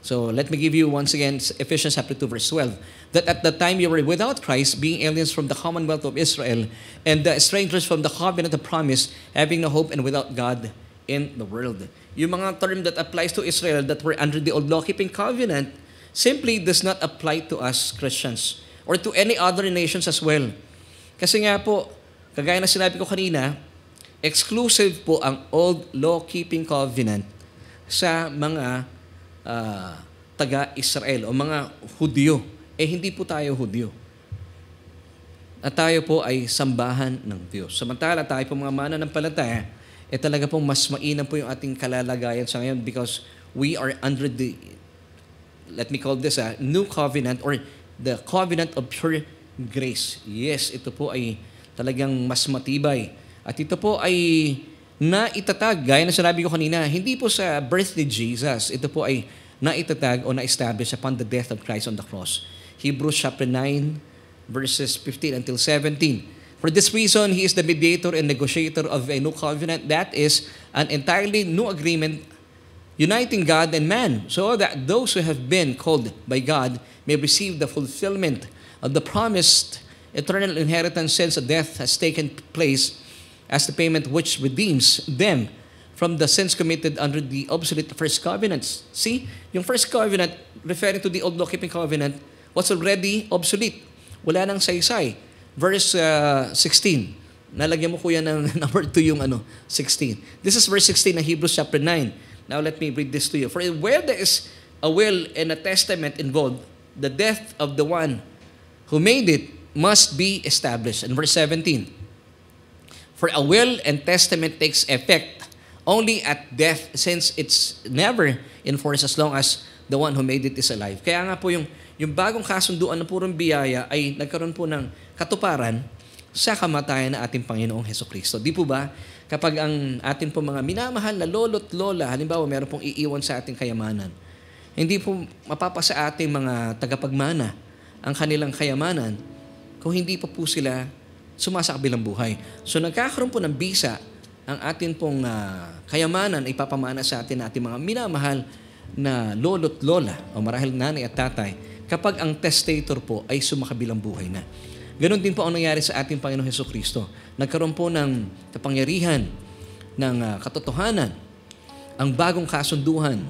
So let me give you once again Ephesians chapter 2 verse 12. That at the time you were without Christ, being aliens from the commonwealth of Israel, and the strangers from the covenant of promise, having no hope and without God in the world. Yung mga term that applies to Israel that were under the old law-keeping covenant, simply does not apply to us Christians or to any other nations as well. Kasi nga po, kagaya na sinabi ko kanina, exclusive po ang Old Law-Keeping Covenant sa mga taga-Israel o mga Hudyo. Hindi po tayo Hudyo. At tayo po ay sambahan ng Diyos. Samantala tayo po mga mananampalataya, talaga pong mas mainam po yung ating kalalagayan sa ngayon because we are under the, let me call this a new covenant or the covenant of pure grace. Yes, ito po ay talagang mas matibay. At ito po ay naitatag, gaya na sinabi ko kanina, hindi po sa birth ni Jesus. Ito po ay naitatag o na-establish upon the death of Christ on the cross. Hebrews chapter 9, verses 15 until 17. For this reason, He is the mediator and negotiator of a new covenant, that is, an entirely new agreement uniting God and man, so that those who have been called by God may receive the fulfillment of the promised eternal inheritance since a death has taken place as the payment which redeems them from the sins committed under the obsolete first covenants. See, yung first covenant, referring to the Old Law-Keeping Covenant, was already obsolete. Wala nang saysay. Verse 16. Nalagyan mo kuya ng number 2 yung 16. This is verse 16 ng Hebrews chapter 9. Now let me read this to you. For where there is a will and a testament involved, the death of the one who made it must be established. In verse 17. For a will and testament takes effect only at death since it's never enforced as long as the one who made it is alive. Kaya nga po yung bagong kasunduan na purong biyaya ay nagkaroon po ng katuparan sa kamatayan ng ating Panginoong Hesukristo. Di po ba? Kapag ang ating po mga minamahal na lolo't lola, halimbawa meron pong iiwan sa ating kayamanan, hindi po mapapasa ating mga tagapagmana ang kanilang kayamanan kung hindi pa po sila sumasakabilang buhay. So nagkakaroon po ng bisa ang atin pong kayamanan ay ipapamana sa atin na ating mga minamahal na lolo't lola o marahil nanay at tatay kapag ang testator po ay sumakabilang buhay na. Ganon din po ang nangyari sa ating Panginoong Hesukristo. Nagkaroon po ng kapangyarihan, ng katotohanan, ang bagong kasunduan,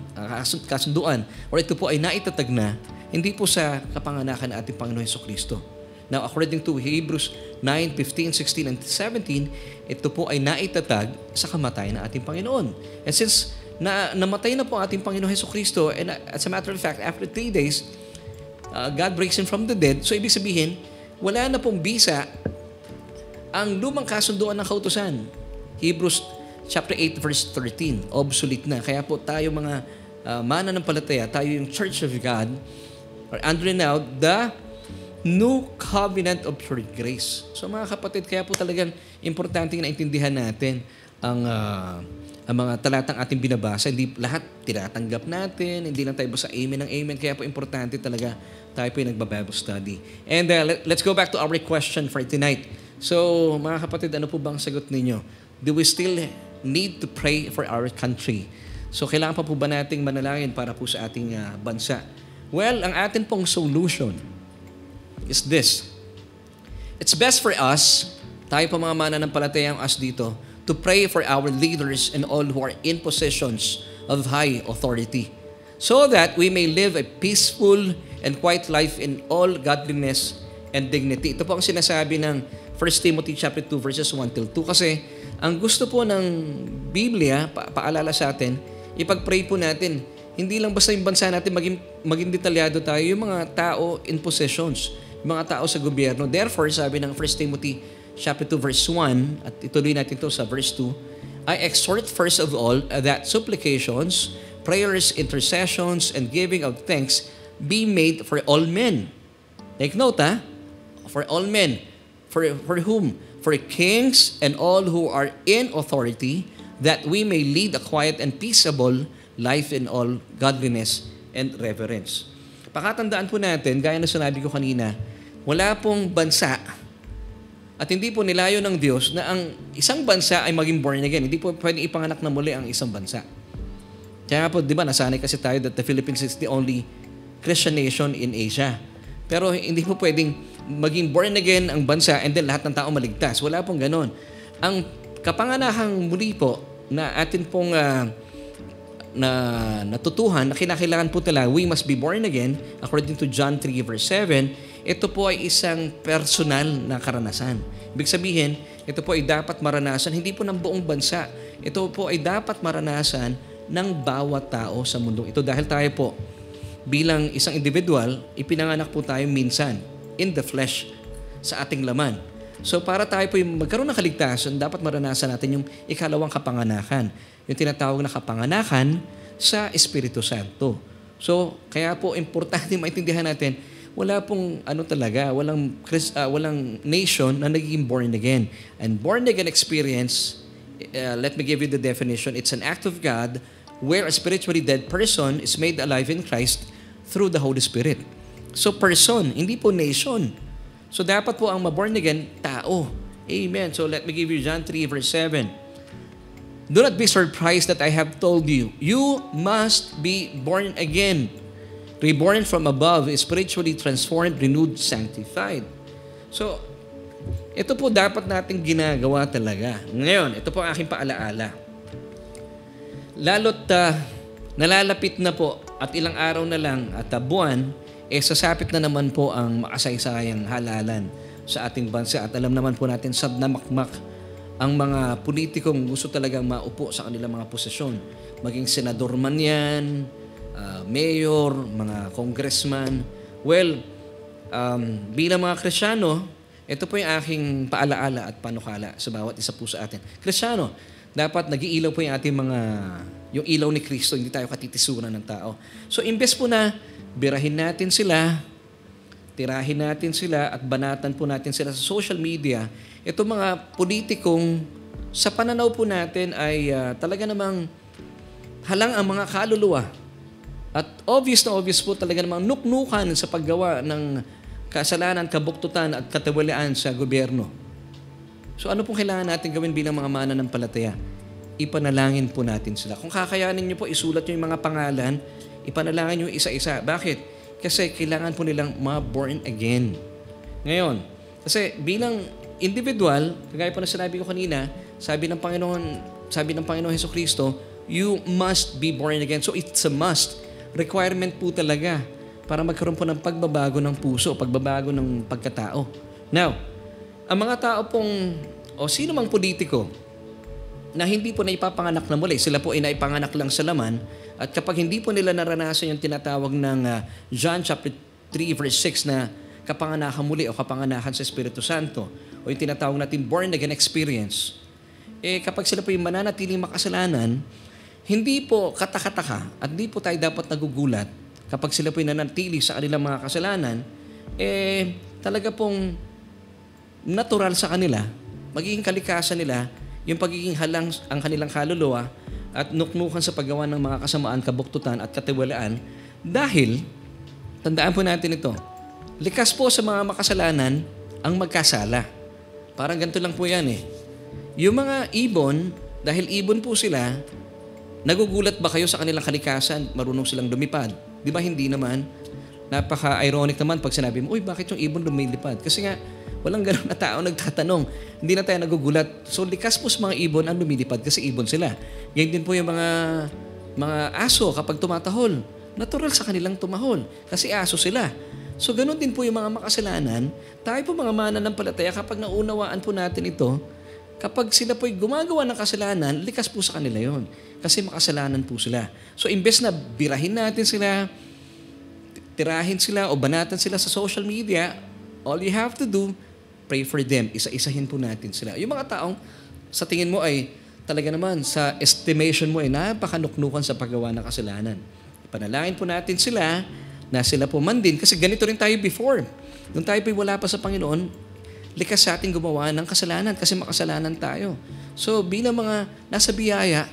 or ito po ay naitatag na, hindi po sa kapanganakan ng ating Panginoong Hesukristo. Now, according to Hebrews 9, 15, 16, and 17, ito po ay naitatag sa kamatayan ng ating Panginoon. And since namatay na po ang ating Panginoong Hesukristo, and as a matter of fact, after 3 days, God raised Him from the dead. So, ibig sabihin, wala na pong bisa ang lumang kasunduan ng kautusan. Hebrews chapter 8, verse 13, obsolete na. Kaya po tayo mga mananampalataya, tayo yung Church of God, are under now the new covenant of pure grace. So mga kapatid, kaya po talagang importante na intindihan natin ang mga talatang ating binabasa. Hindi lahat tinatanggap natin, hindi lang tayo basta amen ng amen. Kaya po importante talaga tayo po yung nagba-Bible study. And let's go back to our question for tonight. So mga kapatid, ano po bang sagot ninyo? Do we still need to pray for our country? So kailangan pa po ba nating manalangin para po sa ating bansa? Well, ang atin pong solution is this. It's best for us, tayo po mga mananampalatayang us dito, to pray for our leaders and all who are in positions of high authority, so that we may live a peaceful and quiet life in all godliness and dignity. Ito po ang sinasabi ng 1 Timothy chapter 2 verses 1 till 2 kasi ang gusto po ng Biblia, paalala sa atin, ipag-pray po natin, hindi lang basta yung bansa natin maging detalyado tayo, yung mga tao in positions, yung mga tao sa gobyerno. Therefore, sabi ng 1 Timothy chapter 2 verse 1, at ituloy natin ito sa verse 2, I exhort first of all that supplications, prayers, intercessions, and giving of thanks be made for all men. Take note, for all men. For whom? For kings and all who are in authority, that we may lead a quiet and peaceable life in all godliness and reverence. Pakatandaan po natin, gaya na sinabi ko kanina, wala pong bansa at hindi po nilayo ng Diyos na ang isang bansa ay maging born again. Hindi po pwedeng ipanganak na muli ang isang bansa. Kaya po, di ba, nasanay kasi tayo that the Philippines is the only Christian nation in Asia. Pero hindi po pwedeng maging born again ang bansa and then lahat ng tao maligtas. Wala pong ganon. Ang kapanganahang muli po na atin pong natutuhan na kinakailangan po talaga, we must be born again, according to John 3 verse 7, ito po ay isang personal na karanasan. Ibig sabihin, ito po ay dapat maranasan, hindi po ng buong bansa. Ito po ay dapat maranasan ng bawat tao sa mundong ito. Dahil tayo po, bilang isang individual, ipinanganak po tayo minsan, in the flesh, sa ating laman. So para tayo po yung magkaroon ng kaligtasan, dapat maranasan natin yung ikalawang kapanganakan. Yung tinatawag na kapanganakan sa Espiritu Santo. So kaya po importante maintindihan natin, wala pong walang nation na nagiging born again. And born again experience, let me give you the definition. It's an act of God where a spiritually dead person is made alive in Christ through the Holy Spirit. So person, hindi po nation. So dapat po ang ma-born again, tao. Amen. So let me give you John 3 verse 7. Do not be surprised that I have told you, you must be born again. Reborn from above, spiritually transformed, renewed, sanctified. So, ito po dapat nating ginagawa talaga. Ngayon, ito po ang aking paalaala. Lalo't nalalapit na po at ilang araw na lang at buwan, sasapit na naman po ang makasaysayang halalan sa ating bansa. At alam naman po natin, sad na makmak ang mga politikong gusto talagang maupo sa kanilang mga posisyon. Maging senador man yan, mayor, mga congressman. Well, bilang mga Kristiyano, ito po yung aking paalaala at panukala sa bawat isa po sa atin. Kristiyano, dapat nag-iilaw po yung ating yung ilaw ni Kristo, hindi tayo katitisuran ng tao. So, imbes po na birahin natin sila, tirahin natin sila, at banatan po natin sila sa social media, ito mga politikong sa pananaw po natin ay talaga namang halang ang mga kaluluwa. At obvious po talaga namang nuknukan sa paggawa ng kasalanan, kabuktutan at katiwalaan sa gobyerno. So ano pong kailangan natin gawin bilang mga mananampalataya? Ipanalangin po natin sila. Kung kakayanin niyo po, isulat niyo yung mga pangalan, ipanalangin niyo isa-isa. Bakit? Kasi kailangan po nilang ma-born again. Ngayon, kasi bilang individual, kagaya po na sinabi ko kanina, sabi ng Panginoon Hesukristo, you must be born again. So it's a must. Requirement po talaga para magkaroon po ng pagbabago ng puso, pagbabago ng pagkatao. Now, ang mga tao pong, o sino mang politiko, na hindi po naipapanganak na muli, sila po ay naipanganak lang sa laman, at kapag hindi po nila naranasan yung tinatawag ng John chapter 3 verse 6 na kapanganakan muli o kapanganakan sa Espiritu Santo, o yung tinatawag natin born again experience, kapag sila po yung mananatiling makasalanan, hindi po katakataka at hindi po tayo dapat nagugulat kapag sila po yung nanatili sa kanilang mga kasalanan, talaga pong natural sa kanila, magiging kalikasan nila, yung pagiging halang ang kanilang kaluluwa at nuknukan sa paggawa ng mga kasamaan, kabuktutan at katiwalaan. Dahil, tandaan po natin ito, likas po sa mga makasalanan ang magkasala. Parang ganito lang po yan Yung mga ibon, dahil ibon po sila, nagugulat ba kayo sa kanilang kalikasan? Marunong silang lumipad. Di ba hindi naman? Napaka-ironic naman pag sinabi mo, uy, bakit yung ibon lumilipad? Kasi nga, walang ganun na tao nagtatanong. Hindi na tayo nagugulat. So, likas po sa mga ibon ang lumilipad kasi ibon sila. Ganyan din po yung mga aso kapag tumatahol. Natural sa kanilang tumahol kasi aso sila. So, ganun din po yung mga makasalanan. Tayo po mga mananampalataya, kapag naunawaan po natin ito, kapag sila po'y gumagawa ng kasalanan, likas po sa kanila yon. Kasi makasalanan po sila. So, imbes na birahin natin sila, tirahin sila o banatan sila sa social media, all you have to do, pray for them. Isa-isahin po natin sila. Yung mga taong sa tingin mo ay talaga naman, sa estimation mo ay napakanuknukan sa paggawa ng kasalanan. Ipanalangin po natin sila na sila po man din. Kasi ganito rin tayo before. Nung tayo po'y wala pa sa Panginoon, likas sa ating gumawa ng kasalanan kasi makasalanan tayo. So bilang mga nasa biyaya,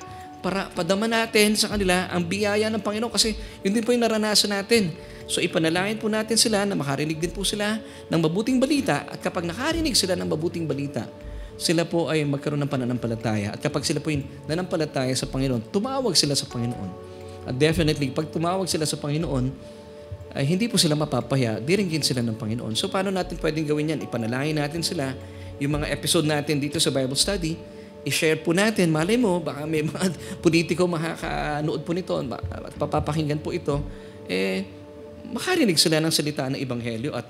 para padama natin sa kanila ang biyaya ng Panginoon kasi yun din po yung naranasan natin. So ipanalangin po natin sila na makarinig din po sila ng mabuting balita, at kapag nakarinig sila ng mabuting balita, sila po ay magkaroon ng pananampalataya. At kapag sila po yung nanampalataya sa Panginoon, tumawag sila sa Panginoon. At definitely, pag tumawag sila sa Panginoon, ay hindi po sila mapapaya, diringgin sila ng Panginoon. So paano natin pwedeng gawin yan? Ipanalangin natin sila. Yung mga episode natin dito sa Bible study, i-share po natin. Malay mo, baka may mga politiko makakanood po nito at papapakinggan po ito, makarinig sila ng salita ng Ebanghelyo at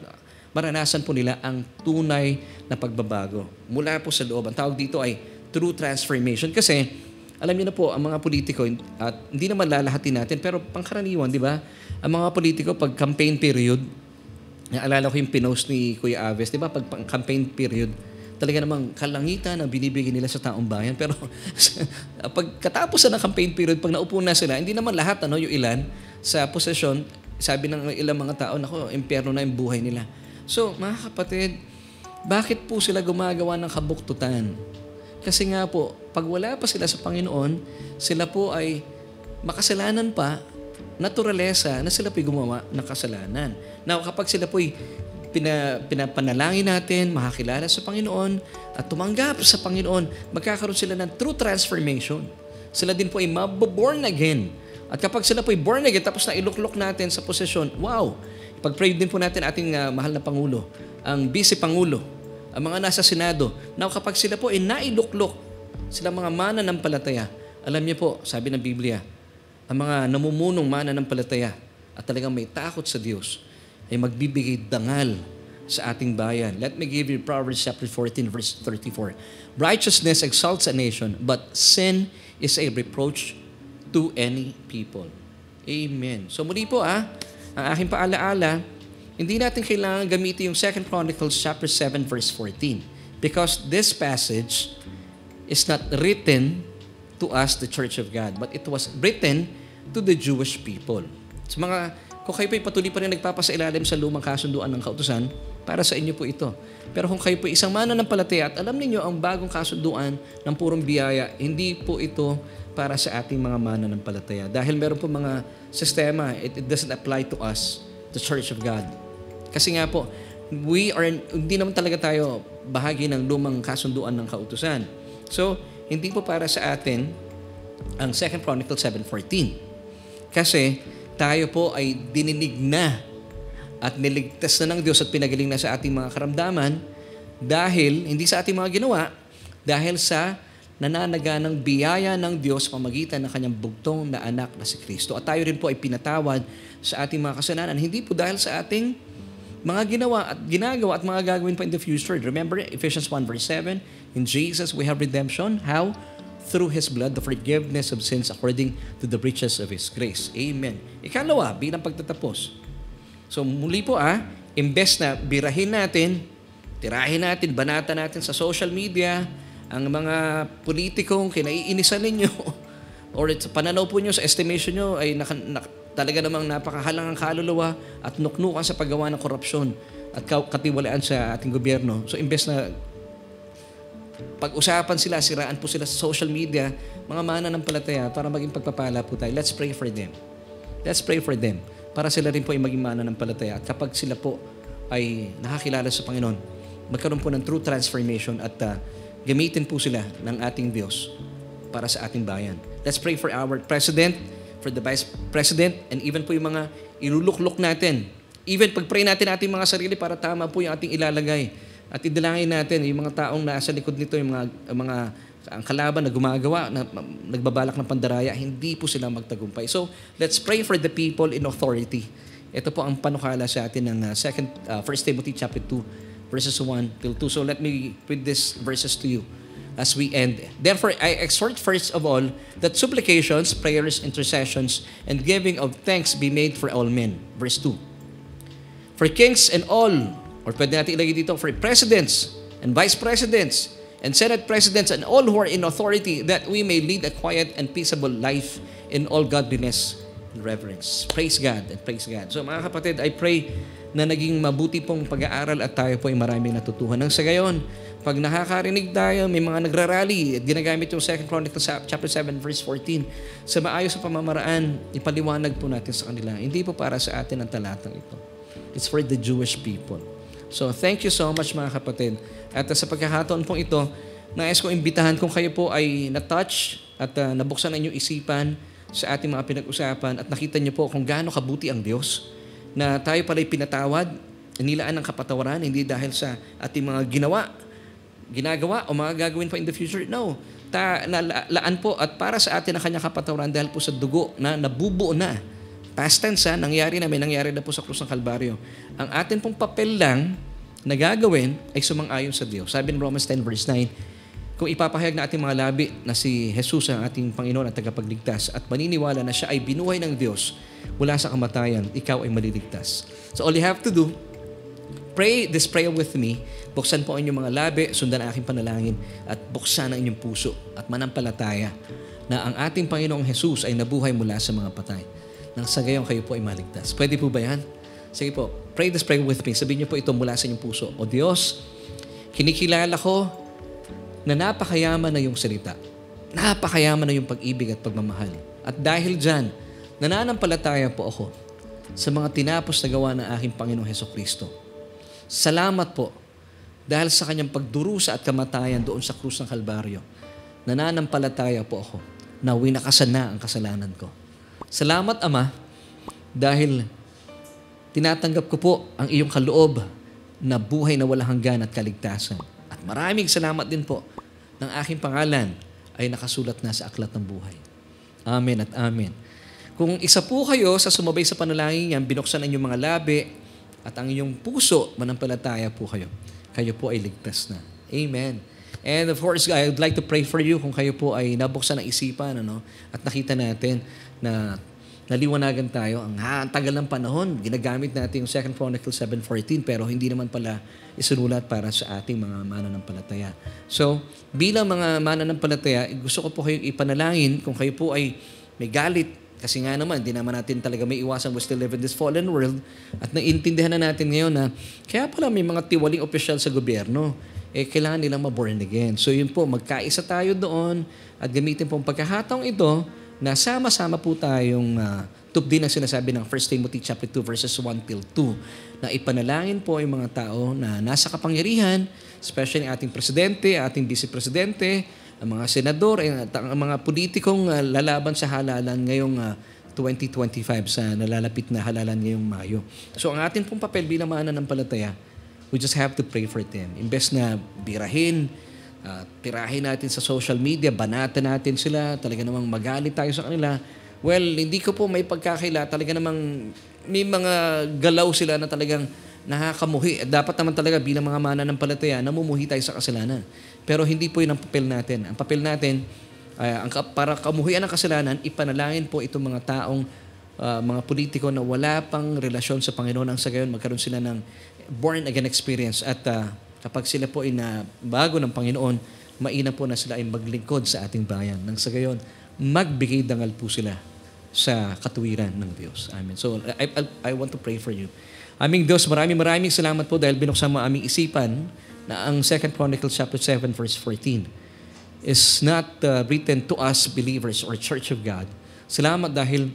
maranasan po nila ang tunay na pagbabago mula po sa loob. Ang tawag dito ay true transformation. Kasi, alam niyo na po, ang mga politiko, at hindi naman lalahatin natin, pero pangkaraniwan, di ba? Ang mga politiko, pag campaign period, naalala ko yung pinost ni Kuya Aves, di ba? Pag campaign period, talaga namang kalangitan ang binibigay nila sa taong bayan. Pero pagkatapos na ng campaign period, pag naupo na sila, hindi naman lahat, yung ilan, sa posisyon, sabi ng ilang mga tao, nako, impyerno na yung buhay nila. So, mga kapatid, bakit po sila gumagawa ng kabuktutan? Kasi nga po, pag wala pa sila sa Panginoon, sila po ay makasalanan pa, naturalesa na sila po'y gumawa ng kasalanan. Now, kapag sila po'y pinapanalangin natin, makakilala sa Panginoon, at tumanggap sa Panginoon, magkakaroon sila ng true transformation. Sila din po ay maboborn again. At kapag sila po'y born again, tapos na iluklok natin sa posisyon, wow! Pag-pray din po natin ating mahal na Pangulo, ang Vice Pangulo, ang mga nasa Senado. Now, kapag sila po ay nailuklok, sila mga mananampalataya, alam niyo po, sabi ng Biblia, ang mga namumunong mananampalataya at talagang may takot sa Diyos ay magbibigay dangal sa ating bayan. Let me give you Proverbs chapter 14, verse 34. Righteousness exalts a nation, but sin is a reproach to any people. Amen. So muli po ang aking paalaala, hindi natin kailangan gamitin yung 2 Chronicles chapter 7, verse 14. Because this passage is not written to us, the Church of God, but it was written to the Jewish people. So kung kayo po'y patuloy pa rin nagpapasailalim sa lumang kasunduan ng kautusan, para sa inyo po ito. Pero kung kayo po isang mananampalataya at alam niyo ang bagong kasunduan ng purong biyaya, hindi po ito para sa ating mga mananampalataya. Dahil meron po mga sistema, it doesn't apply to us, the Church of God. Kasi nga po, hindi naman talaga tayo bahagi ng lumang kasunduan ng kautusan. So, hindi po para sa atin ang 2 Chronicles 7:14. Kasi tayo po ay dininig na at niligtas na ng Diyos at pinagaling na sa ating mga karamdaman dahil, hindi sa ating mga ginawa, dahil sa nananaganang biyaya ng Diyos pamagitan ng kanyang bugtong na anak na si Kristo. At tayo rin po ay pinatawad sa ating mga kasalanan. Hindi po dahil sa ating mga ginawa at ginagawa at mga gagawin pa in the future. Remember Ephesians 1 verse 7, in Jesus we have redemption. How? Through His blood, the forgiveness of sins according to the riches of His grace. Amen. Ikalawa, bilang pagtatapos. So muli po imbes na birahin natin, tirahin natin, banatan natin sa social media, ang mga politikong kinaiinisan ninyo or sa pananaw po nyo, sa estimation nyo ay talaga namang napakahalang ang kaluluwa at nuknukan sa paggawa ng korupsyon at katiwalaan sa ating gobyerno. So imbes na pag-usapan sila, siraan po sila sa social media, mga mananampalataya, para maging pagpapala po tayo. Let's pray for them. Let's pray for them. Para sila rin po ay maging mananampalataya. At kapag sila po ay nakakilala sa Panginoon, magkaroon po ng true transformation at gamitin po sila ng ating Diyos para sa ating bayan. Let's pray for our President, for the Vice President, and even po yung mga iluluklok natin. Even pag-pray natin ating mga sarili para tama po yung ating ilalagay. At idalangin natin yung mga taong nasa likod nito, yung ang kalaban na gumagawa, na nagbabalak ng pandaraya, hindi po sila magtagumpay. So, let's pray for the people in authority. Ito po ang panukala sa atin ng 1 Timothy chapter 2, verses 1 till 2. So, let me read these verses to you as we end. Therefore, I exhort first of all that supplications, prayers, intercessions, and giving of thanks be made for all men. Verse 2. For kings and all, or pwede natin ilagay dito, for presidents and vice presidents and senate presidents and all who are in authority, that we may lead a quiet and peaceable life in all godliness and reverence. Praise God and praise God. So mga kapatid, I pray na naging mabuti pong pag-aaral at tayo po ay maraming natutuhan. Nang sa gayon, pag nakakarinig tayo, may mga nagrarally at ginagamit yung 2 Chronicles chapter 7 verse 14, sa maayos sa pamamaraan, ipaliwanag po natin sa kanila. Hindi po para sa atin ang talatang ito. It's for the Jewish people. So, thank you so much mga kapatid. At sa pagkakataon pong ito, nais kong imbitahan kung kayo po ay na-touch at nabuksan ang inyong isipan sa ating mga pinag-usapan at nakita niyo po kung gaano kabuti ang Diyos na tayo pala'y pinatawad, nilaan ng kapatawaran, hindi dahil sa ating mga ginagawa o mga gagawin pa in the future. No. laan po at para sa atin ang kanyang kapatawaran dahil po sa dugo na nabubuo na. Past tense, nangyari na po sa krus ng Kalbaryo. Ang atin pong papel lang na gagawin ay sumang-ayon sa Diyos. Sabi ng Romans 10 verse 9, kung ipapahayag na ating mga labi na si Jesus ang ating Panginoon at tagapagligtas at maniniwala na siya ay binuhay ng Diyos mula sa kamatayan, ikaw ay maliligtas. So all you have to do, pray this prayer with me. Buksan po ang inyong mga labi, sundan ang aking panalangin at buksan ang inyong puso at manampalataya na ang ating Panginoong Jesus ay nabuhay mula sa mga patay. Nang sa gayon kayo po ay maligtas. Pwede po ba yan? Sige po, pray this prayer with me. Sabihin niyo po ito mula sa inyong puso. O Diyos, kinikilala ko na napakayaman na yung salita. Napakayaman na yung pag-ibig at pagmamahal. At dahil dyan, nananampalataya po ako sa mga tinapos na gawa ng aking Panginoong Hesukristo. Salamat po dahil sa kanyang pagdurusa at kamatayan doon sa krus ng Kalbaryo. Nananampalataya po ako na winakasan na ang kasalanan ko. Salamat, Ama, dahil tinatanggap ko po ang iyong kaloob na buhay na walang hanggan at kaligtasan. At maraming salamat din po ng aking pangalan ay nakasulat na sa aklat ng buhay. Amen at amen. Kung isa po kayo sa sumabay sa panalangin yan, binuksan ang inyong mga labi at ang inyong puso, manampalataya po kayo. Kayo po ay ligtas na. Amen. And of course, I would like to pray for you kung kayo po ay nabuksan ng isipan at nakita natin na naliwanagan tayo. Ang tagal ng panahon, ginagamit natin yung 2 Chronicles 7:14 pero hindi naman pala isinulat para sa ating mga mananampalataya. So, bilang mga mananampalataya, gusto ko po kayong ipanalangin kung kayo po ay may galit. Kasi nga naman, hindi naman natin talaga may iwasan we still live in this fallen world. At naiintindihan na natin ngayon na kaya pala may mga tiwaling opisyal sa gobyerno. Kailangan nilang ma-born again. So yun po, magkaisa tayo doon at gamitin po ang pagkakataong ito na sama-sama po tayong tupdi na sinasabi ng 1 Timothy chapter 2 verses 1 till 2 na ipanalangin po yung mga tao na nasa kapangyarihan, especially ating presidente, ating vice-presidente, ang mga senador, at ang mga politikong lalaban sa halalan ngayong 2025 sa nalalapit na halalan ngayong Mayo. So ang ating pong papel bilang mananampalataya, we just have to pray for them. Imbes na birahin, tirahin natin sa social media, banatan natin sila, talaga namang magalit tayo sa kanila. Well, hindi ko po may pagkakaila, talaga namang may mga galaw sila na talagang nakakamuhi. Dapat naman talaga bilang mga mananampalataya, namumuhi tayo sa kasalanan. Pero hindi po yun ang papel natin. Ang papel natin, para kamuhian ng kasalanan, ipanalangin po itong mga taong, mga politiko na wala pang relasyon sa Panginoon. Ang sa gayon, magkaroon sila ng born-again experience. At kapag sila po ay bago ng Panginoon, mainam po na sila ay maglingkod sa ating bayan. Nang sa gayon, magbigay dangal po sila sa katuwiran ng Diyos. Amen. So, I want to pray for you. Aming Diyos, maraming salamat po dahil binuksan mo aming isipan na ang 2 Chronicles chapter 7 verse 14 is not written to us believers or Church of God. Salamat dahil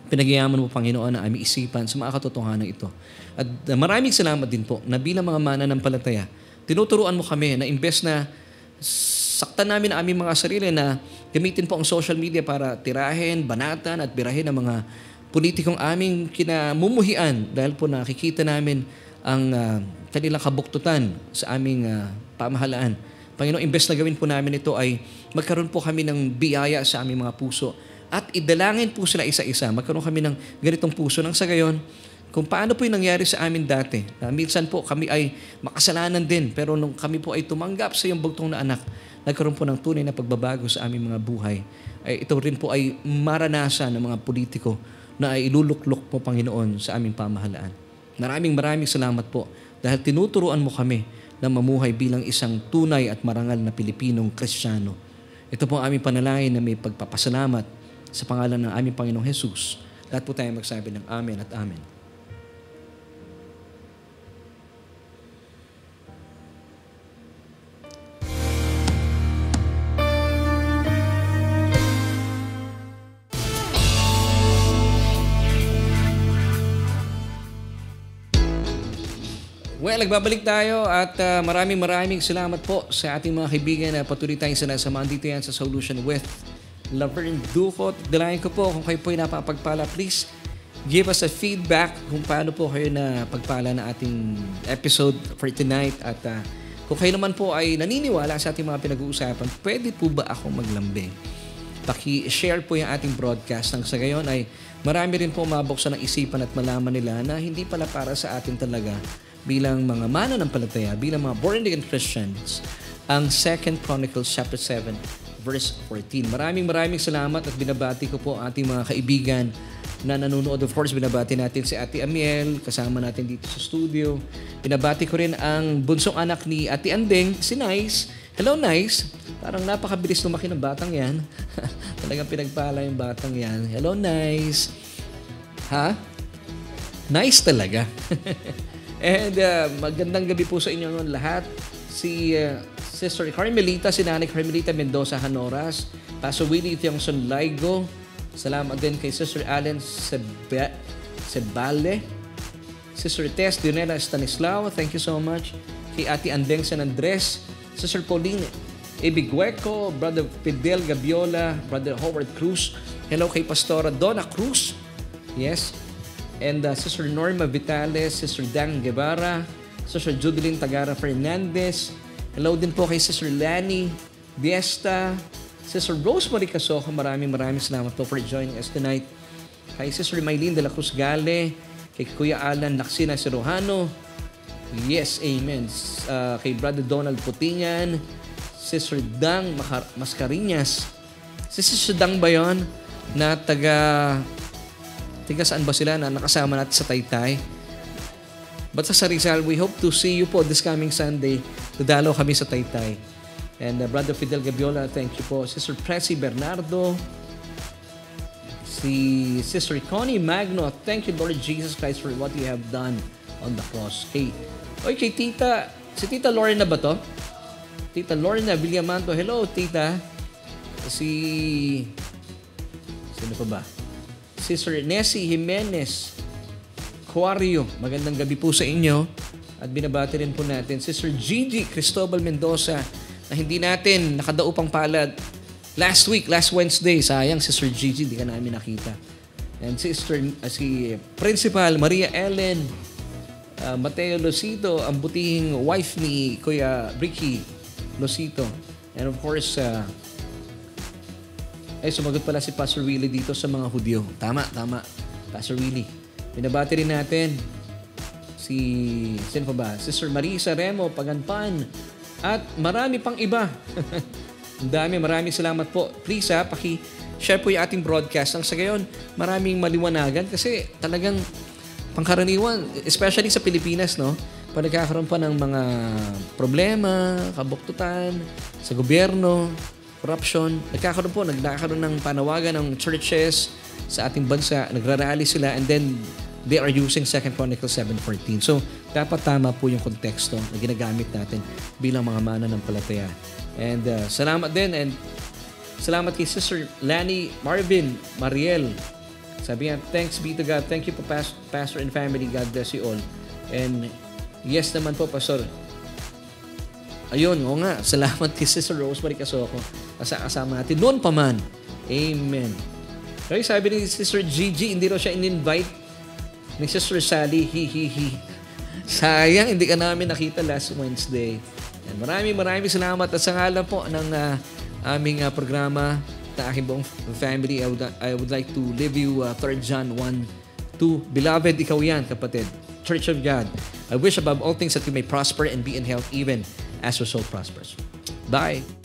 pinagyayaman mo, Panginoon, ang aming isipan sa mga katotohanan ito. At maraming salamat din po na bilang mga mananampalataya, tinuturuan mo kami na imbes na saktan namin ang aming mga sarili na gamitin po ang social media para tirahin, banatan at birahin ang mga politikong aming kinamumuhian dahil po nakikita namin ang kanilang kabuktutan sa aming pamahalaan. Panginoon, imbes na gawin po namin ito ay magkaroon po kami ng biyaya sa aming mga puso at idalangin po sila isa-isa. Magkaroon kami ng ganitong puso nang sa gayon, kung paano po yung nangyari sa amin dati. Minsan po kami ay makasalanan din pero nung kami po ay tumanggap sa iyong bugtong na anak, nagkaroon po ng tunay na pagbabago sa aming mga buhay. Ito rin po ay maranasan ng mga politiko na ay iluluklok po, Panginoon, sa aming pamahalaan. Maraming salamat po dahil tinuturuan mo kami na mamuhay bilang isang tunay at marangal na Pilipinong Kristiyano. Ito po ang aming panalangin na may pagpapasalamat sa pangalan ng aming Panginoong Jesus. Lahat po tayo magsabi ng Amen at Amen. Well, nagbabalik tayo at maraming salamat po sa ating mga kaibigan na patuloy tayong sinasamahan dito yan sa Solution with Laverne Ducot. Dalayan ko po kung kayo po ay napapagpala, please give us a feedback kung paano po kayo na pagpala na ating episode for tonight at Kung kayo naman po ay naniniwala sa ating mga pinag-uusapan, pwede po ba akong maglambing? Paki-share po yung ating broadcast nang sa gayon ay marami rin po mabuksan ng isipan at malaman nila na hindi pala para sa atin talaga bilang mga mananampalataya, bilang mga born-again Christians, ang 2 Chronicles chapter 7 verse 14. Maraming salamat at binabati ko po ating mga kaibigan na nanonood. Of course, binabati natin si Ate Amiel, kasama natin dito sa studio. Binabati ko rin ang bunsong anak ni Ate Andeng, si Nice. Hello, Nice. Parang napakabilis lumaki ng batang yan. Talagang pinagpala yung batang yan. Hello, Nice. Ha? Nice talaga. And magandang gabi po sa inyo ngayon lahat. Si Sister Carmelita, si Nanay Carmelita Mendoza Hanoras, Pastor Willie Tiongson Laigo. Salamat din kay Sister Allen Sebale, Sister Tess Dionela Stanislao, thank you so much. Kay Ate Andeng San Andres, Sister Pauline Ebigueco, Brother Fidel Gabiola, Brother Howard Cruz. Hello kay Pastora Donna Cruz. Yes. And Sister Norma Vitales, Sister Dang Guevara, Sister Judeline Tagara Fernandez. Hello din po kay Sister Lani Biesta, Sister Rosemary Casoco, maraming salamat po for joining us tonight. Kay Sister Maylene de la Cruz Gale, kay Kuya Alan Laksina Sirojano, yes, amen. Kay Brother Donald Putingan, Sister Dang Mascarinas. Si Sister Dang ba yun? Na taga saan ba sila na nakasama natin sa Taytay? Basta sa Rizal, we hope to see you po this coming Sunday. Dadalaw kami sa Taytay. And Brother Fidel Gabiola, thank you po. Sister Presi Bernardo. Si Sister Connie Magno, thank you Lord Jesus Christ for what you have done on the cross. Kay Tita, si Tita Lorna ba to? Tita Lorna Villamanto, hello Tita. Sino pa ba? Sister Nessie Jimenez Cuario, magandang gabi po sa inyo. At binabati rin po natin Sister Gigi Cristobal Mendoza, na hindi natin nakadaupang palad last Wednesday. Sayang, Sister Gigi, di ka namin nakita. And si Principal Maria Ellen Mateo Losito, ang butihing wife ni Kuya Ricky Losito. And of course, sumagot pala si Pastor Willie dito sa mga Hudyo. Tama, Pastor Willie. Binabati rin natin sino pa ba? Sister Marisa Remo Paganpan, at marami pang iba. Maraming salamat po. Please paki-share po yung ating broadcast. Ang sa gayon, maraming maliwanagan kasi talagang pangkaraniwan, especially sa Pilipinas, no? Pag nagkakaroon pa ng mga problema, kabuktutan, sa gobyerno, corruption, nagkakaroon ng panawagan ng churches sa ating bansa, nagrarally sila, and then they are using 2 Chronicles 7:14. So, dapat tama po yung konteksto na ginagamit natin bilang mga mananampalataya. And salamat din, and salamat kay Sister Lani Marvin Mariel. Sabi niya, thanks be to God. Thank you po, Pastor and family. God bless you all. And yes naman po, Pastor. Ayun, oo nga. Salamat kay Sister Rosemary Casoco. Kasama natin noon pa man. Amen. Okay, sabi ni Sister Gigi, hindi raw siya in-invite ni Sister Sally, sayang, hindi ka namin nakita last Wednesday. And maraming salamat. At sa ngalan po ng aming programa na aking buong family, I would like to leave you 3 John 1:2. Beloved, ikaw yan, kapatid. Church of God, I wish above all things that you may prosper and be in health even as your soul prospers. Bye!